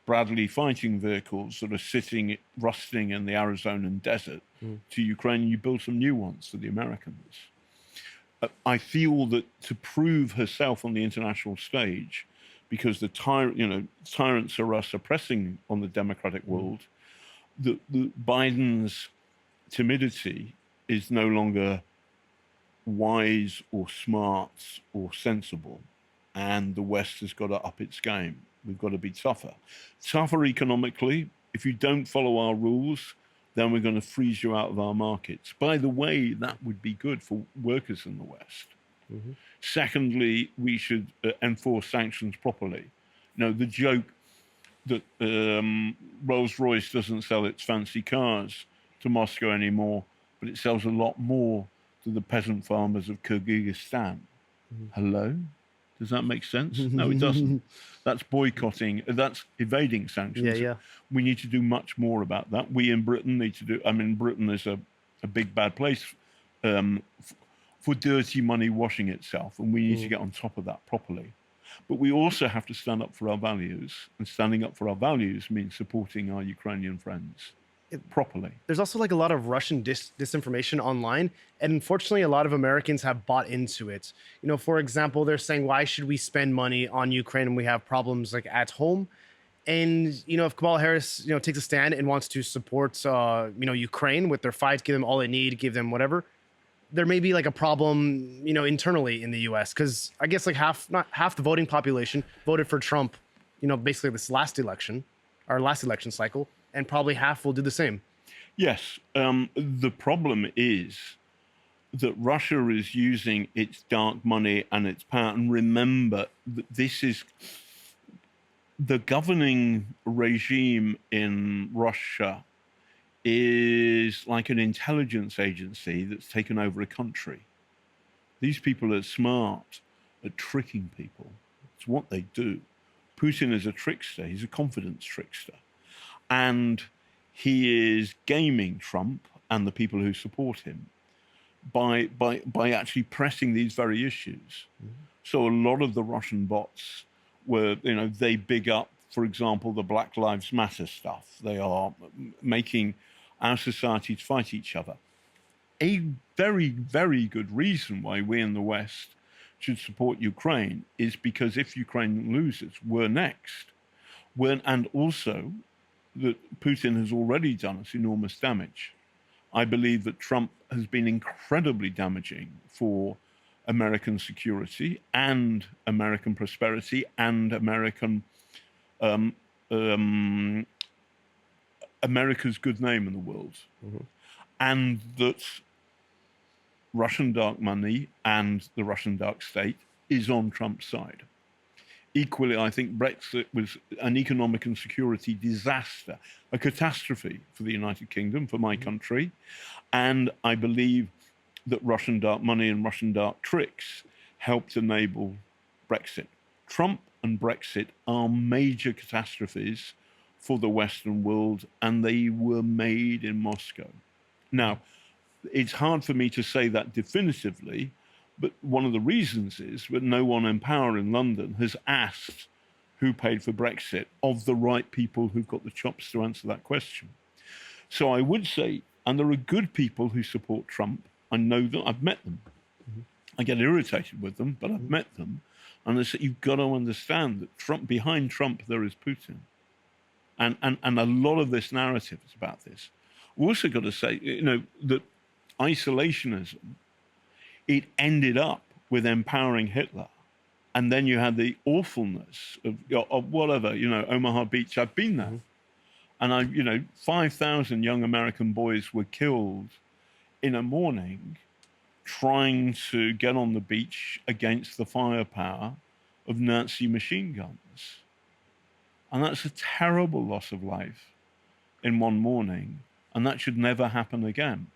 Bradley fighting vehicles that are sitting, rusting in the Arizonan desert to Ukraine, and you build some new ones for the Americans. I feel that to prove herself on the international stage, because the tyrants are oppressing on the democratic world, the Biden's timidity is no longer wise or smart or sensible, and the West has got to up its game. We've got to be tougher economically. If you don't follow our rules, then we're going to freeze you out of our markets. By the way, that would be good for workers in the West. Secondly, we should enforce sanctions properly. The joke that Rolls-Royce doesn't sell its fancy cars to Moscow anymore, but it sells a lot more to the peasant farmers of Kyrgyzstan. Hello? Does that make sense? No, it doesn't. That's boycotting. That's evading sanctions. Yeah. We need to do much more about that. We in Britain need to do. I mean, Britain is a big bad place for dirty money washing itself, and we need to get on top of that properly. But we also have to stand up for our values, and standing up for our values means supporting our Ukrainian friends properly. There's also like a lot of Russian disinformation online, and unfortunately a lot of Americans have bought into it. For example, they're saying, why should we spend money on Ukraine when we have problems like at home? And if Kamala Harris takes a stand and wants to support Ukraine with their fight, give them all they need, give them whatever, there may be like a problem internally in the US, because I guess like not half the voting population voted for Trump basically this last election cycle, and probably half will do the same. Yes. The problem is that Russia is using its dark money and its power. And remember, this is the governing regime in Russia is like an intelligence agency that's taken over a country. These people are smart at tricking people. It's what they do. Putin is a trickster. He's a confidence trickster. And he is gaming Trump and the people who support him by actually pressing these very issues. So a lot of the Russian bots were, they big up, for example, the Black Lives Matter stuff. They are making our societies fight each other. A very, very good reason why we in the West should support Ukraine is because if Ukraine loses, we're next. And also, that Putin has already done us enormous damage. I believe that Trump has been incredibly damaging for American security and American prosperity and America's good name in the world. And that Russian dark money and the Russian dark state is on Trump's side. Equally, I think Brexit was an economic and security disaster, a catastrophe for the United Kingdom, for my country. And I believe that Russian dark money and Russian dark tricks helped enable Brexit. Trump and Brexit are major catastrophes for the Western world, and they were made in Moscow. Now, it's hard for me to say that definitively, but one of the reasons is that no one in power in London has asked who paid for Brexit of the right people who've got the chops to answer that question. So I would say, and there are good people who support Trump. I know them, I've met them. I get irritated with them, but I've met them. And I say, you've got to understand that Trump, behind Trump, there is Putin. And a lot of this narrative is about this. We also got to say, that isolationism, it ended up with empowering Hitler. And then you had the awfulness of whatever, Omaha Beach. I've been there. And 5,000 young American boys were killed in a morning trying to get on the beach against the firepower of Nazi machine guns. And that's a terrible loss of life in one morning. And that should never happen again.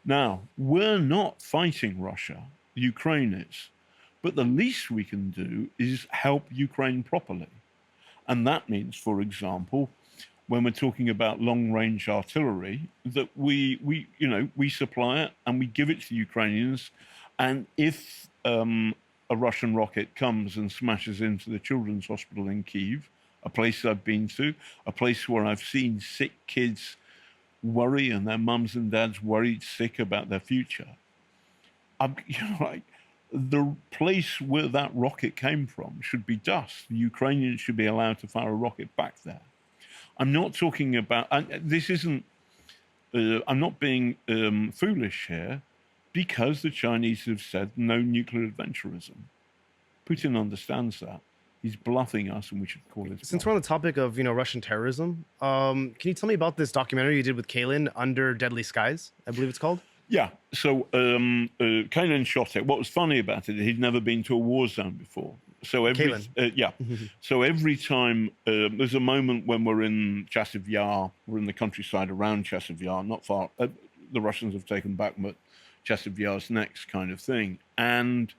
Now, we're not fighting Russia, Ukraine is, but the least we can do is help Ukraine properly. And that means, for example, when we're talking about long-range artillery, that we supply it and we give it to Ukrainians. And if a Russian rocket comes and smashes into the children's hospital in Kyiv, a place I've been to, a place where I've seen sick kids worry and their mums and dads worried sick about their future. The place where that rocket came from should be dust. The Ukrainians should be allowed to fire a rocket back there. I'm not talking about, this isn't, I'm not being foolish here, because the Chinese have said no nuclear adventurism. Putin understands that. He's bluffing us, and we should call it. Since we're on the topic of Russian terrorism, can you tell me about this documentary you did with Kalin, Under Deadly Skies? I believe it's called. Yeah. So Kalin shot it. What was funny about it, he'd never been to a war zone before. So so every time there's a moment when we're in Chasiv Yar, we're in the countryside around Chasiv Yar, not far. The Russians have taken back, but Chasiv Yar's next, kind of thing, and.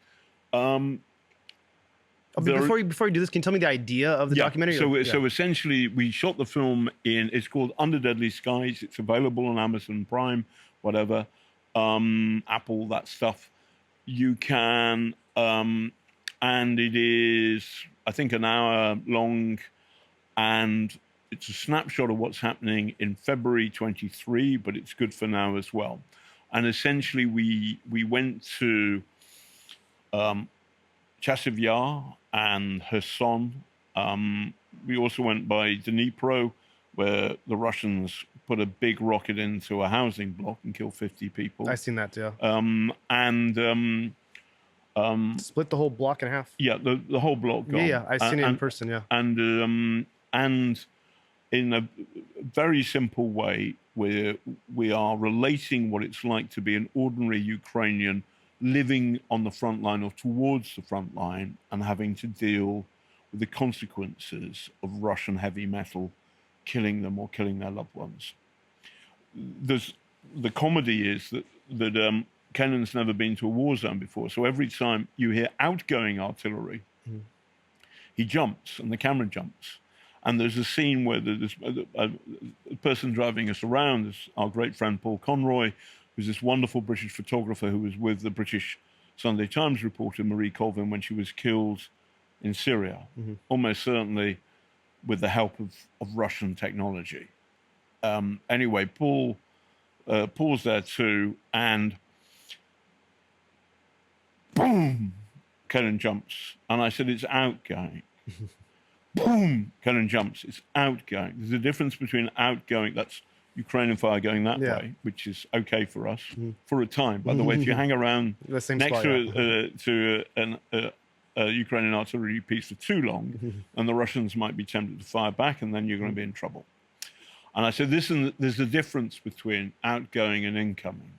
Before you do this, can you tell me the idea of the documentary? So essentially, we shot the film it's called Under Deadly Skies. It's available on Amazon Prime, whatever, Apple, that stuff. You can, and it is, I think, an hour long, and it's a snapshot of what's happening in February 23, but it's good for now as well. And essentially, we went to Chasiv Yar and Kherson. We also went by Dnipro, where the Russians put a big rocket into a housing block and killed 50 people. I've seen that, yeah. Split the whole block in half. Yeah, the whole block gone. Yeah, I've seen it in person, yeah. And in a very simple way, where we are relating what it's like to be an ordinary Ukrainian living on the front line or towards the front line and having to deal with the consequences of Russian heavy metal killing them or killing their loved ones. The comedy is that Kenan's never been to a war zone before, so every time you hear outgoing artillery, he jumps and the camera jumps. And there's a scene where there's a person driving us around is our great friend Paul Conroy, who's this wonderful British photographer who was with the British Sunday Times reporter Marie Colvin when she was killed in Syria, almost certainly with the help of Russian technology. Anyway, Paul's there too, and boom, Kenan jumps. And I said, it's outgoing. Boom, Kenan jumps. It's outgoing. There's a difference between outgoing, that's Ukrainian fire going that way, which is okay for us for a time. By the way, if you hang around next to a Ukrainian artillery piece for too long, and the Russians might be tempted to fire back, and then you're going to be in trouble. And I said, there's a difference between outgoing and incoming.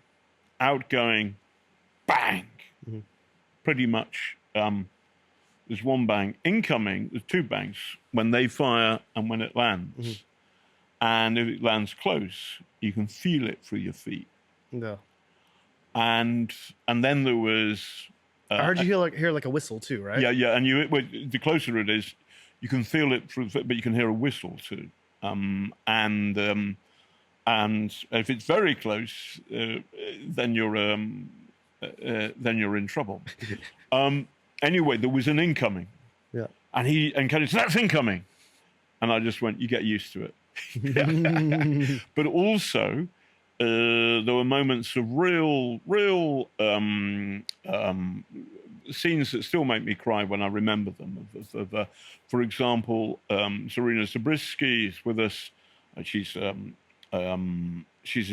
Outgoing bang. Mhm. Pretty much, there's one bang incoming. There's two bangs when they fire and when it lands. And if it lands close, you can feel it through your feet. Yeah. And then there was. I heard you hear like a whistle too, right? Yeah, and the closer it is, you can feel it through, but you can hear a whistle too. And if it's very close, then you're in trouble. Anyway, there was an incoming. Yeah. And Kenny said, "That's incoming," and I just went, "You get used to it." But also, there were moments of real scenes that still make me cry when I remember them. For example, Serena Zabriskie is with us. She's a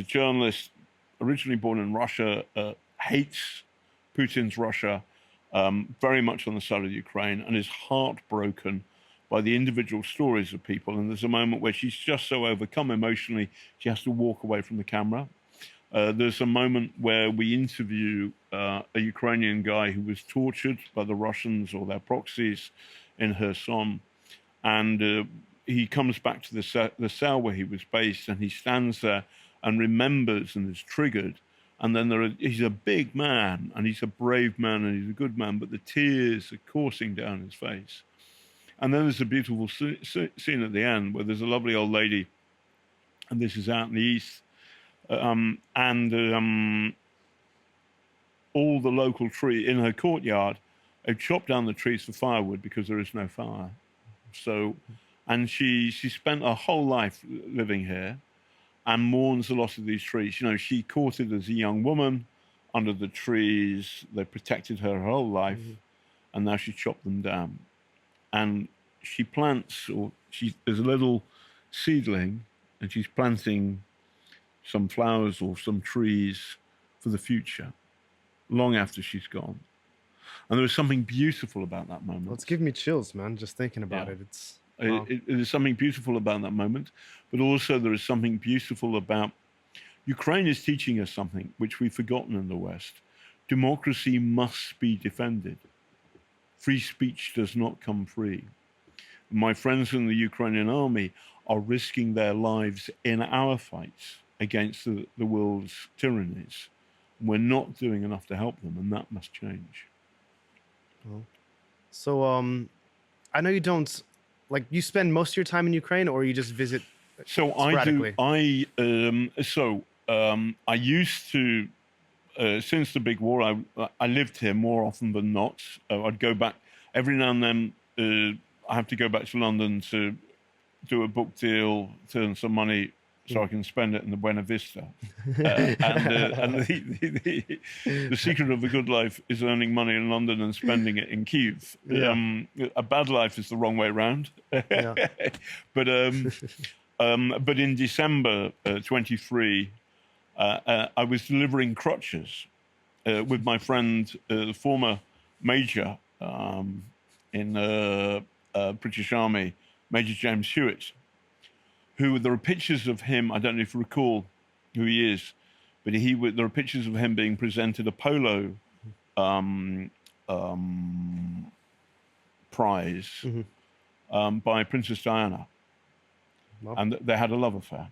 journalist, originally born in Russia, hates Putin's Russia, very much on the side of Ukraine, and is heartbroken by the individual stories of people. And there's a moment where she's just so overcome emotionally, she has to walk away from the camera. There's a moment where we interview a Ukrainian guy who was tortured by the Russians or their proxies in Kherson. And he comes back to the cell where he was based, and he stands there and remembers and is triggered. And then he's a big man, and he's a brave man, and he's a good man, but the tears are coursing down his face. And then there's a beautiful scene at the end where there's a lovely old lady, and this is out in the east, all the local tree in her courtyard have chopped down the trees for firewood because there is no fire. So, and she spent her whole life living here and mourns the loss of these trees. You know, she courted as a young woman under the trees. They protected her whole life, and now she chopped them down. And she plants, there's a little seedling, and she's planting some flowers or some trees for the future, long after she's gone. And there was something beautiful about that moment. Well, it's giving me chills, man, just thinking about it. It's wow. There's something beautiful about that moment, but also there is something beautiful about Ukraine is teaching us something which we've forgotten in the West. Democracy must be defended. Free speech does not come free. My friends in the Ukrainian army are risking their lives in our fights against the world's tyrannies. We're not doing enough to help them, and that must change. Well, so I know you don't, like, you spend most of your time in Ukraine, or you just visit sporadically? I used to, since the big war, I lived here more often than not. I'd go back every now and then. I have to go back to London to do a book deal, turn some money so I can spend it in the Buena Vista. And the secret of a good life is earning money in London and spending it in Kyiv. Yeah. A bad life is the wrong way around. Yeah. But in December 23, I was delivering crutches with my friend, the former major in British Army, Major James Hewitt, who there are pictures of him. I don't know if you recall who he is, but there are pictures of him being presented a polo prize by Princess Diana, and they had a love affair.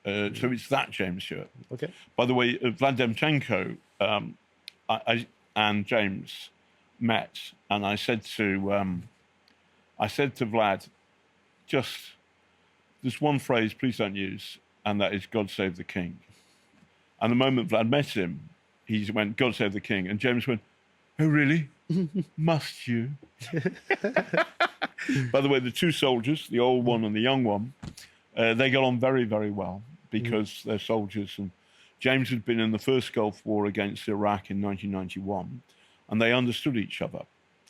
So it's that James Hewitt. Okay. By the way, Vladimchenko and James met, and I said to Vlad, just there's one phrase please don't use, and that is "God save the King." And the moment Vlad met him, he went, "God save the King," and James went, "Oh really? Must you?" By the way, the two soldiers, the old one and the young one, they got on very, very well because they're soldiers. And James had been in the first Gulf War against Iraq in 1991, and they understood each other.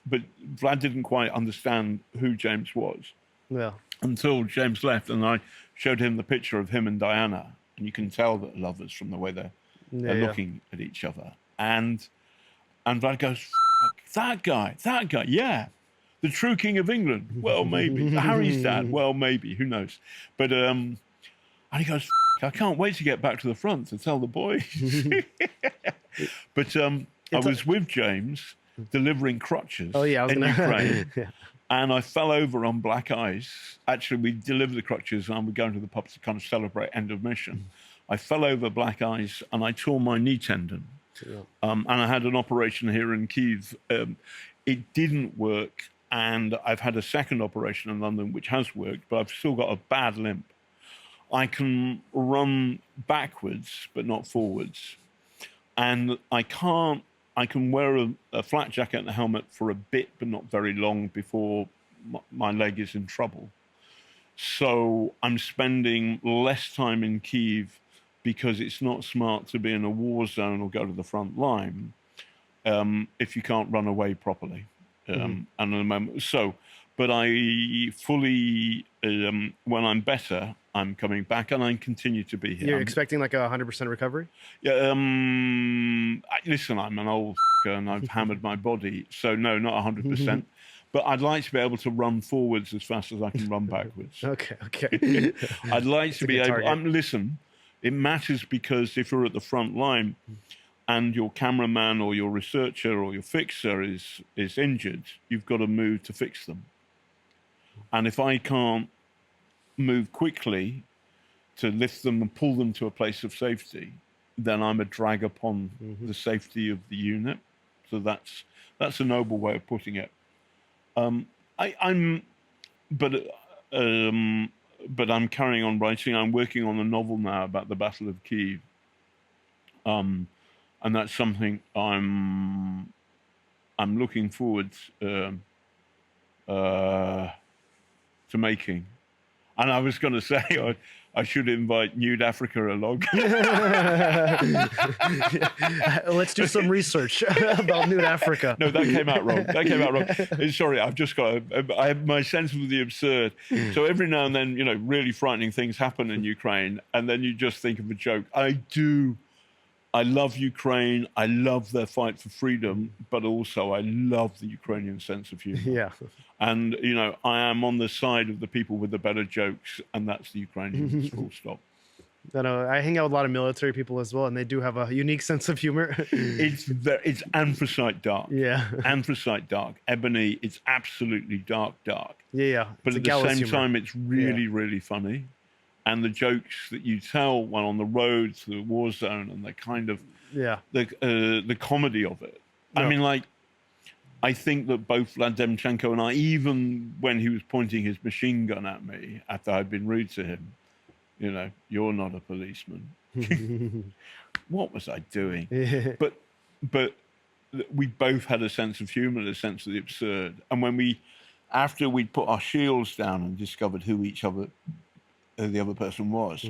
But Vlad didn't quite understand who James was until James left, and I showed him the picture of him and Diana, and you can tell that lovers from the way they're looking at each other. And Vlad goes, that guy, yeah. The true King of England, well, maybe. Harry's dad, well, maybe, who knows. But, and he goes, I can't wait to get back to the front to tell the boys. But I It's a, was with James delivering crutches oh yeah, I was in gonna. Ukraine, Yeah. and I fell over on black ice. Actually, we delivered the crutches, and we're going to the pub to kind of celebrate end of mission. I fell over black ice, and I tore my knee tendon. Yeah. And I had an operation here in Kyiv. It didn't work, and I've had a second operation in London, which has worked, but I've still got a bad limp. I can run backwards, but not forwards. And I can wear a flat jacket and a helmet for a bit, but not very long before my leg is in trouble. So I'm spending less time in Kyiv because it's not smart to be in a war zone or go to the front line if you can't run away properly. And at the moment, but I fully, when I'm better, I'm coming back, and I continue to be here. You're expecting like 100% recovery? Yeah. Listen, I'm an old and I've hammered my body, so no, not 100%. But I'd like to be able to run forwards as fast as I can run backwards. Okay. I'd like to be able. Target. Listen, it matters because if you're at the front line and your cameraman or your researcher or your fixer is injured, you've got to move to fix them. And if I can't move quickly to lift them and pull them to a place of safety, then I'm a drag upon the safety of the unit. So that's a noble way of putting it. But I'm carrying on writing. I'm working on a novel now about the Battle of Kyiv. And that's something I'm looking forward to making. And I was going to say I should invite Nude Africa along. Let's do some research about Nude Africa. No, that came out wrong. Sorry, I've just got. I have my sense of the absurd. So every now and then, really frightening things happen in Ukraine, and then you just think of a joke. I love Ukraine. I love their fight for freedom, but also I love the Ukrainian sense of humor. Yeah. And, I am on the side of the people with the better jokes, and that's the Ukrainians, full stop. I hang out with a lot of military people as well, and they do have a unique sense of humor. It's anthracite dark. Yeah. Anthracite dark. Ebony, it's absolutely dark. Yeah. But at the same time, it's really, really funny. And the jokes that you tell when on the road to the war zone, and the kind of the comedy of it. Yeah. I mean, I think that both Vladimchenko and I, even when he was pointing his machine gun at me after I'd been rude to him, you're not a policeman. What was I doing? But we both had a sense of humor, a sense of the absurd. And after we'd put our shields down and discovered who the other person was,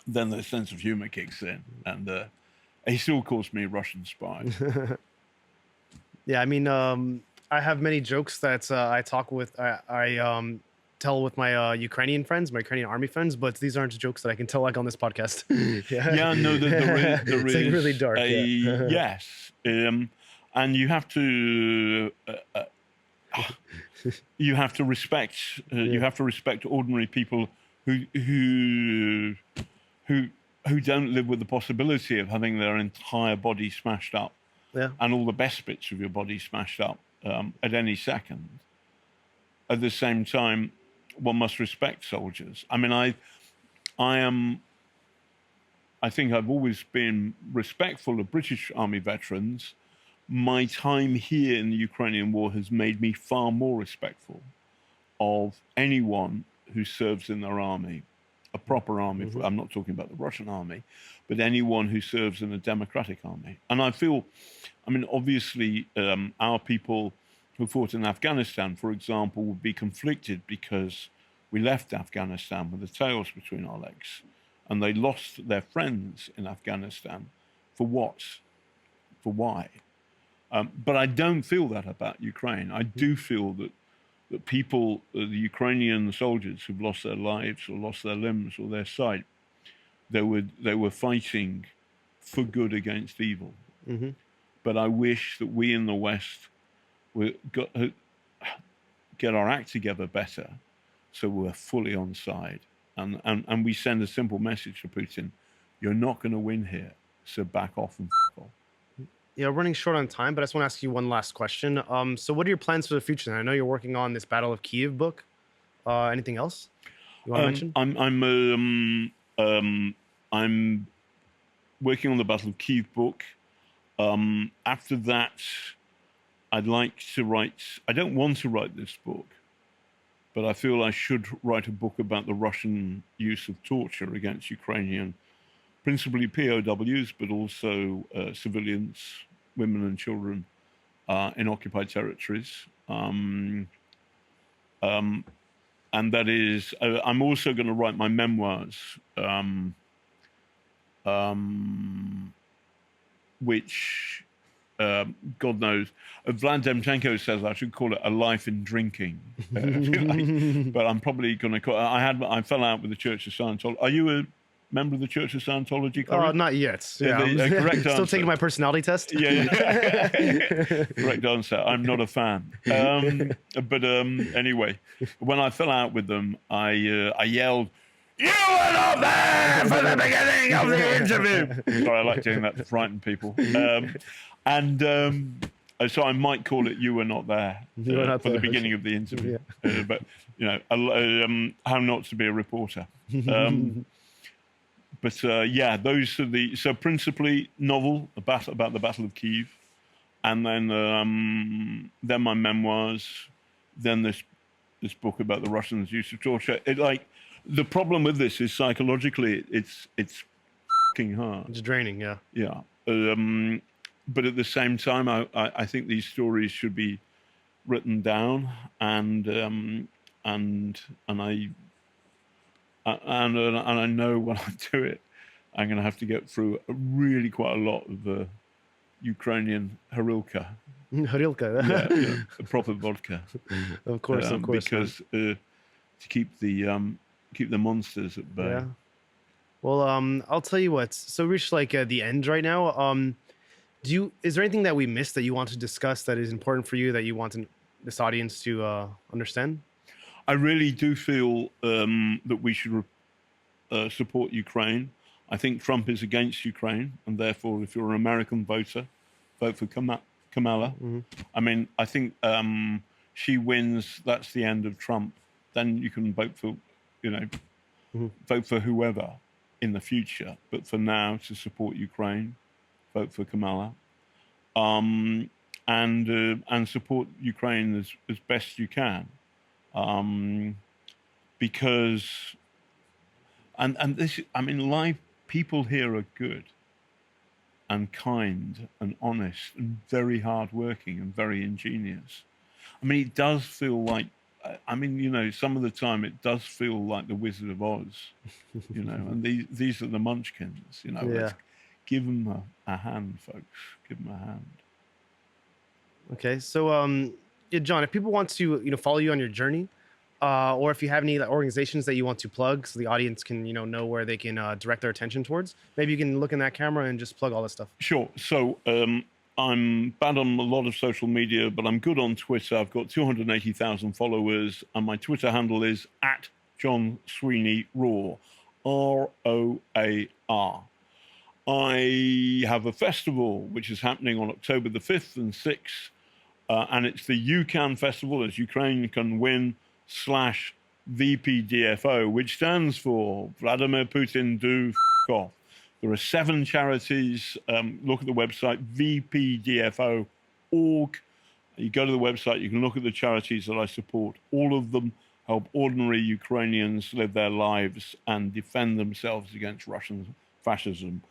then the sense of humor kicks in, and he still calls me a Russian spy. Yeah, I mean, I have many jokes that I talk with, I tell with my Ukrainian friends, my Ukrainian army friends, but these aren't jokes that I can tell like on this podcast. Yeah, no, there is like really dark. Yes, and you have to. You have to respect. You have to respect ordinary people who don't live with the possibility of having their entire body smashed up, and all the best bits of your body smashed up at any second. At the same time, one must respect soldiers. I mean, I think I've always been respectful of British Army veterans. My time here in the Ukrainian war has made me far more respectful of anyone who serves in their army, a proper army. I'm not talking about the Russian army, but anyone who serves in a democratic army. And I feel, obviously, our people who fought in Afghanistan, for example, would be conflicted because we left Afghanistan with the tails between our legs, and they lost their friends in Afghanistan. For what? For why? But I don't feel that about Ukraine. I do feel that people, the Ukrainian soldiers who've lost their lives or lost their limbs or their sight, they were fighting for good against evil. But I wish that we in the West get our act together better, so we're fully on side, and we send a simple message to Putin: you're not going to win here, so back off and f*** off. Yeah, we're running short on time, but I just want to ask you one last question. So what are your plans for the future? I know you're working on this Battle of Kiev book. Anything else you want to mention? I'm working on the Battle of Kiev book. After that, I'd like to write. I don't want to write this book, but I feel I should write a book about the Russian use of torture against Ukrainian, principally POWs, but also civilians, women and children in occupied territories. And that is, I'm also going to write my memoirs, which, God knows, Vlad Demchenko says I should call it a life in drinking. But I'm probably going to call it, I fell out with the Church of Scientology. Are you a member of the Church of Scientology, Corrie? Not yet. Yeah, correct still answer. taking my personality test. Yeah. Correct answer. I'm not a fan. But anyway, when I fell out with them, I yelled, "You were not there for the beginning of the interview!" Sorry, I like doing that to frighten people. So I might call it "You were not there" for the beginning of the interview. Yeah. But how not to be a reporter. But yeah, those are so principally novel about the Battle of Kiev, and then my memoirs, then this book about the Russians' use of torture. The problem with this is psychologically it's fucking hard. It's draining, yeah. Yeah. But at the same time, I think these stories should be written down, and I know when I do it, I'm going to have to get through quite a lot of Ukrainian horilka. Horilka. Yeah, proper vodka. Of course. Because to keep the monsters at bay. Yeah. Well, I'll tell you what. So we reached the end right now. Is there anything that we missed that you want to discuss that is important for you that you want this audience to understand? I really do feel that we should support Ukraine. I think Trump is against Ukraine, and therefore, if you're an American voter, vote for Kamala. Mm-hmm. I mean, I think she wins. That's the end of Trump. Then you can vote for, vote for whoever in the future. But for now, to support Ukraine, vote for Kamala, and support Ukraine as best you can. Because, and this, I mean, people here are good and kind and honest and very hardworking and very ingenious. I mean, it does feel like, some of the time it does feel like the Wizard of Oz, and these are the munchkins, Yeah. Let's give them a hand, folks. Give them a hand. Okay. So, yeah, John, if people want to, follow you on your journey, or if you have any organizations that you want to plug so the audience can, know where they can direct their attention towards, maybe you can look in that camera and just plug all this stuff. Sure. So I'm bad on a lot of social media, but I'm good on Twitter. I've got 280,000 followers, and my Twitter handle is @John Sweeney Raw, ROAR. I have a festival which is happening on October the 5th and 6th. And it's the UCAN Festival, as Ukraine Can Win /VPDFO, which stands for Vladimir Putin Do Off. There are 7 charities. Look at the website, vpdfo.org. You go to the website, you can look at the charities that I support. All of them help ordinary Ukrainians live their lives and defend themselves against Russian fascism.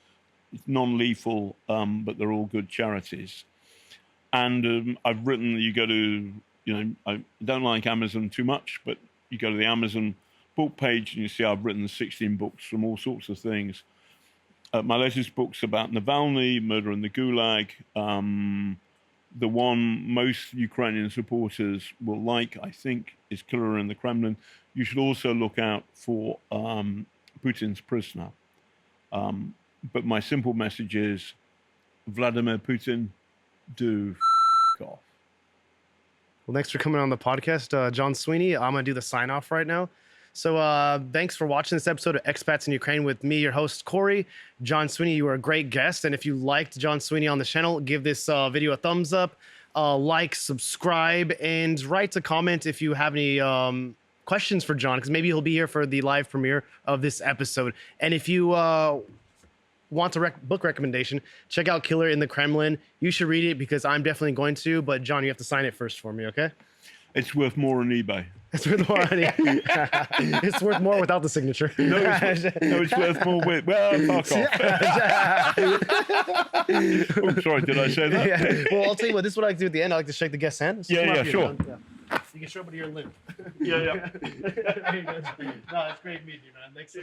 It's non-lethal, but they're all good charities. And I've written that you go to, I don't like Amazon too much, but you go to the Amazon book page and you see I've written 16 books from all sorts of things. My latest book's about Navalny, Murder in the Gulag. The one most Ukrainian supporters will like, I think, is Killer in the Kremlin. You should also look out for Putin's Prisoner. But my simple message is, Vladimir Putin, do off. Well, thanks for coming on the podcast, John Sweeney. I'm going to do the sign off right now. So thanks for watching this episode of Expats in Ukraine with me, your host, Corey. John Sweeney, you were a great guest. And if you liked John Sweeney on the channel, give this video a thumbs up, like, subscribe, and write a comment if you have any questions for John, because maybe he'll be here for the live premiere of this episode. And if you want a book recommendation, check out Killer in the Kremlin. You should read it because I'm definitely going to, but John, you have to sign it first for me, okay? It's worth more on eBay. It's worth more on eBay. It's worth more without the signature. No, it's worth more with. Well, fuck off. Oh, sorry, did I say that? Yeah. Well, I'll tell you what, this is what I like to do at the end. I like to shake the guest's hand. So Yeah, sure. Yeah. You can show up to your limp. Yeah. No, it's great meeting you, man. Thanks.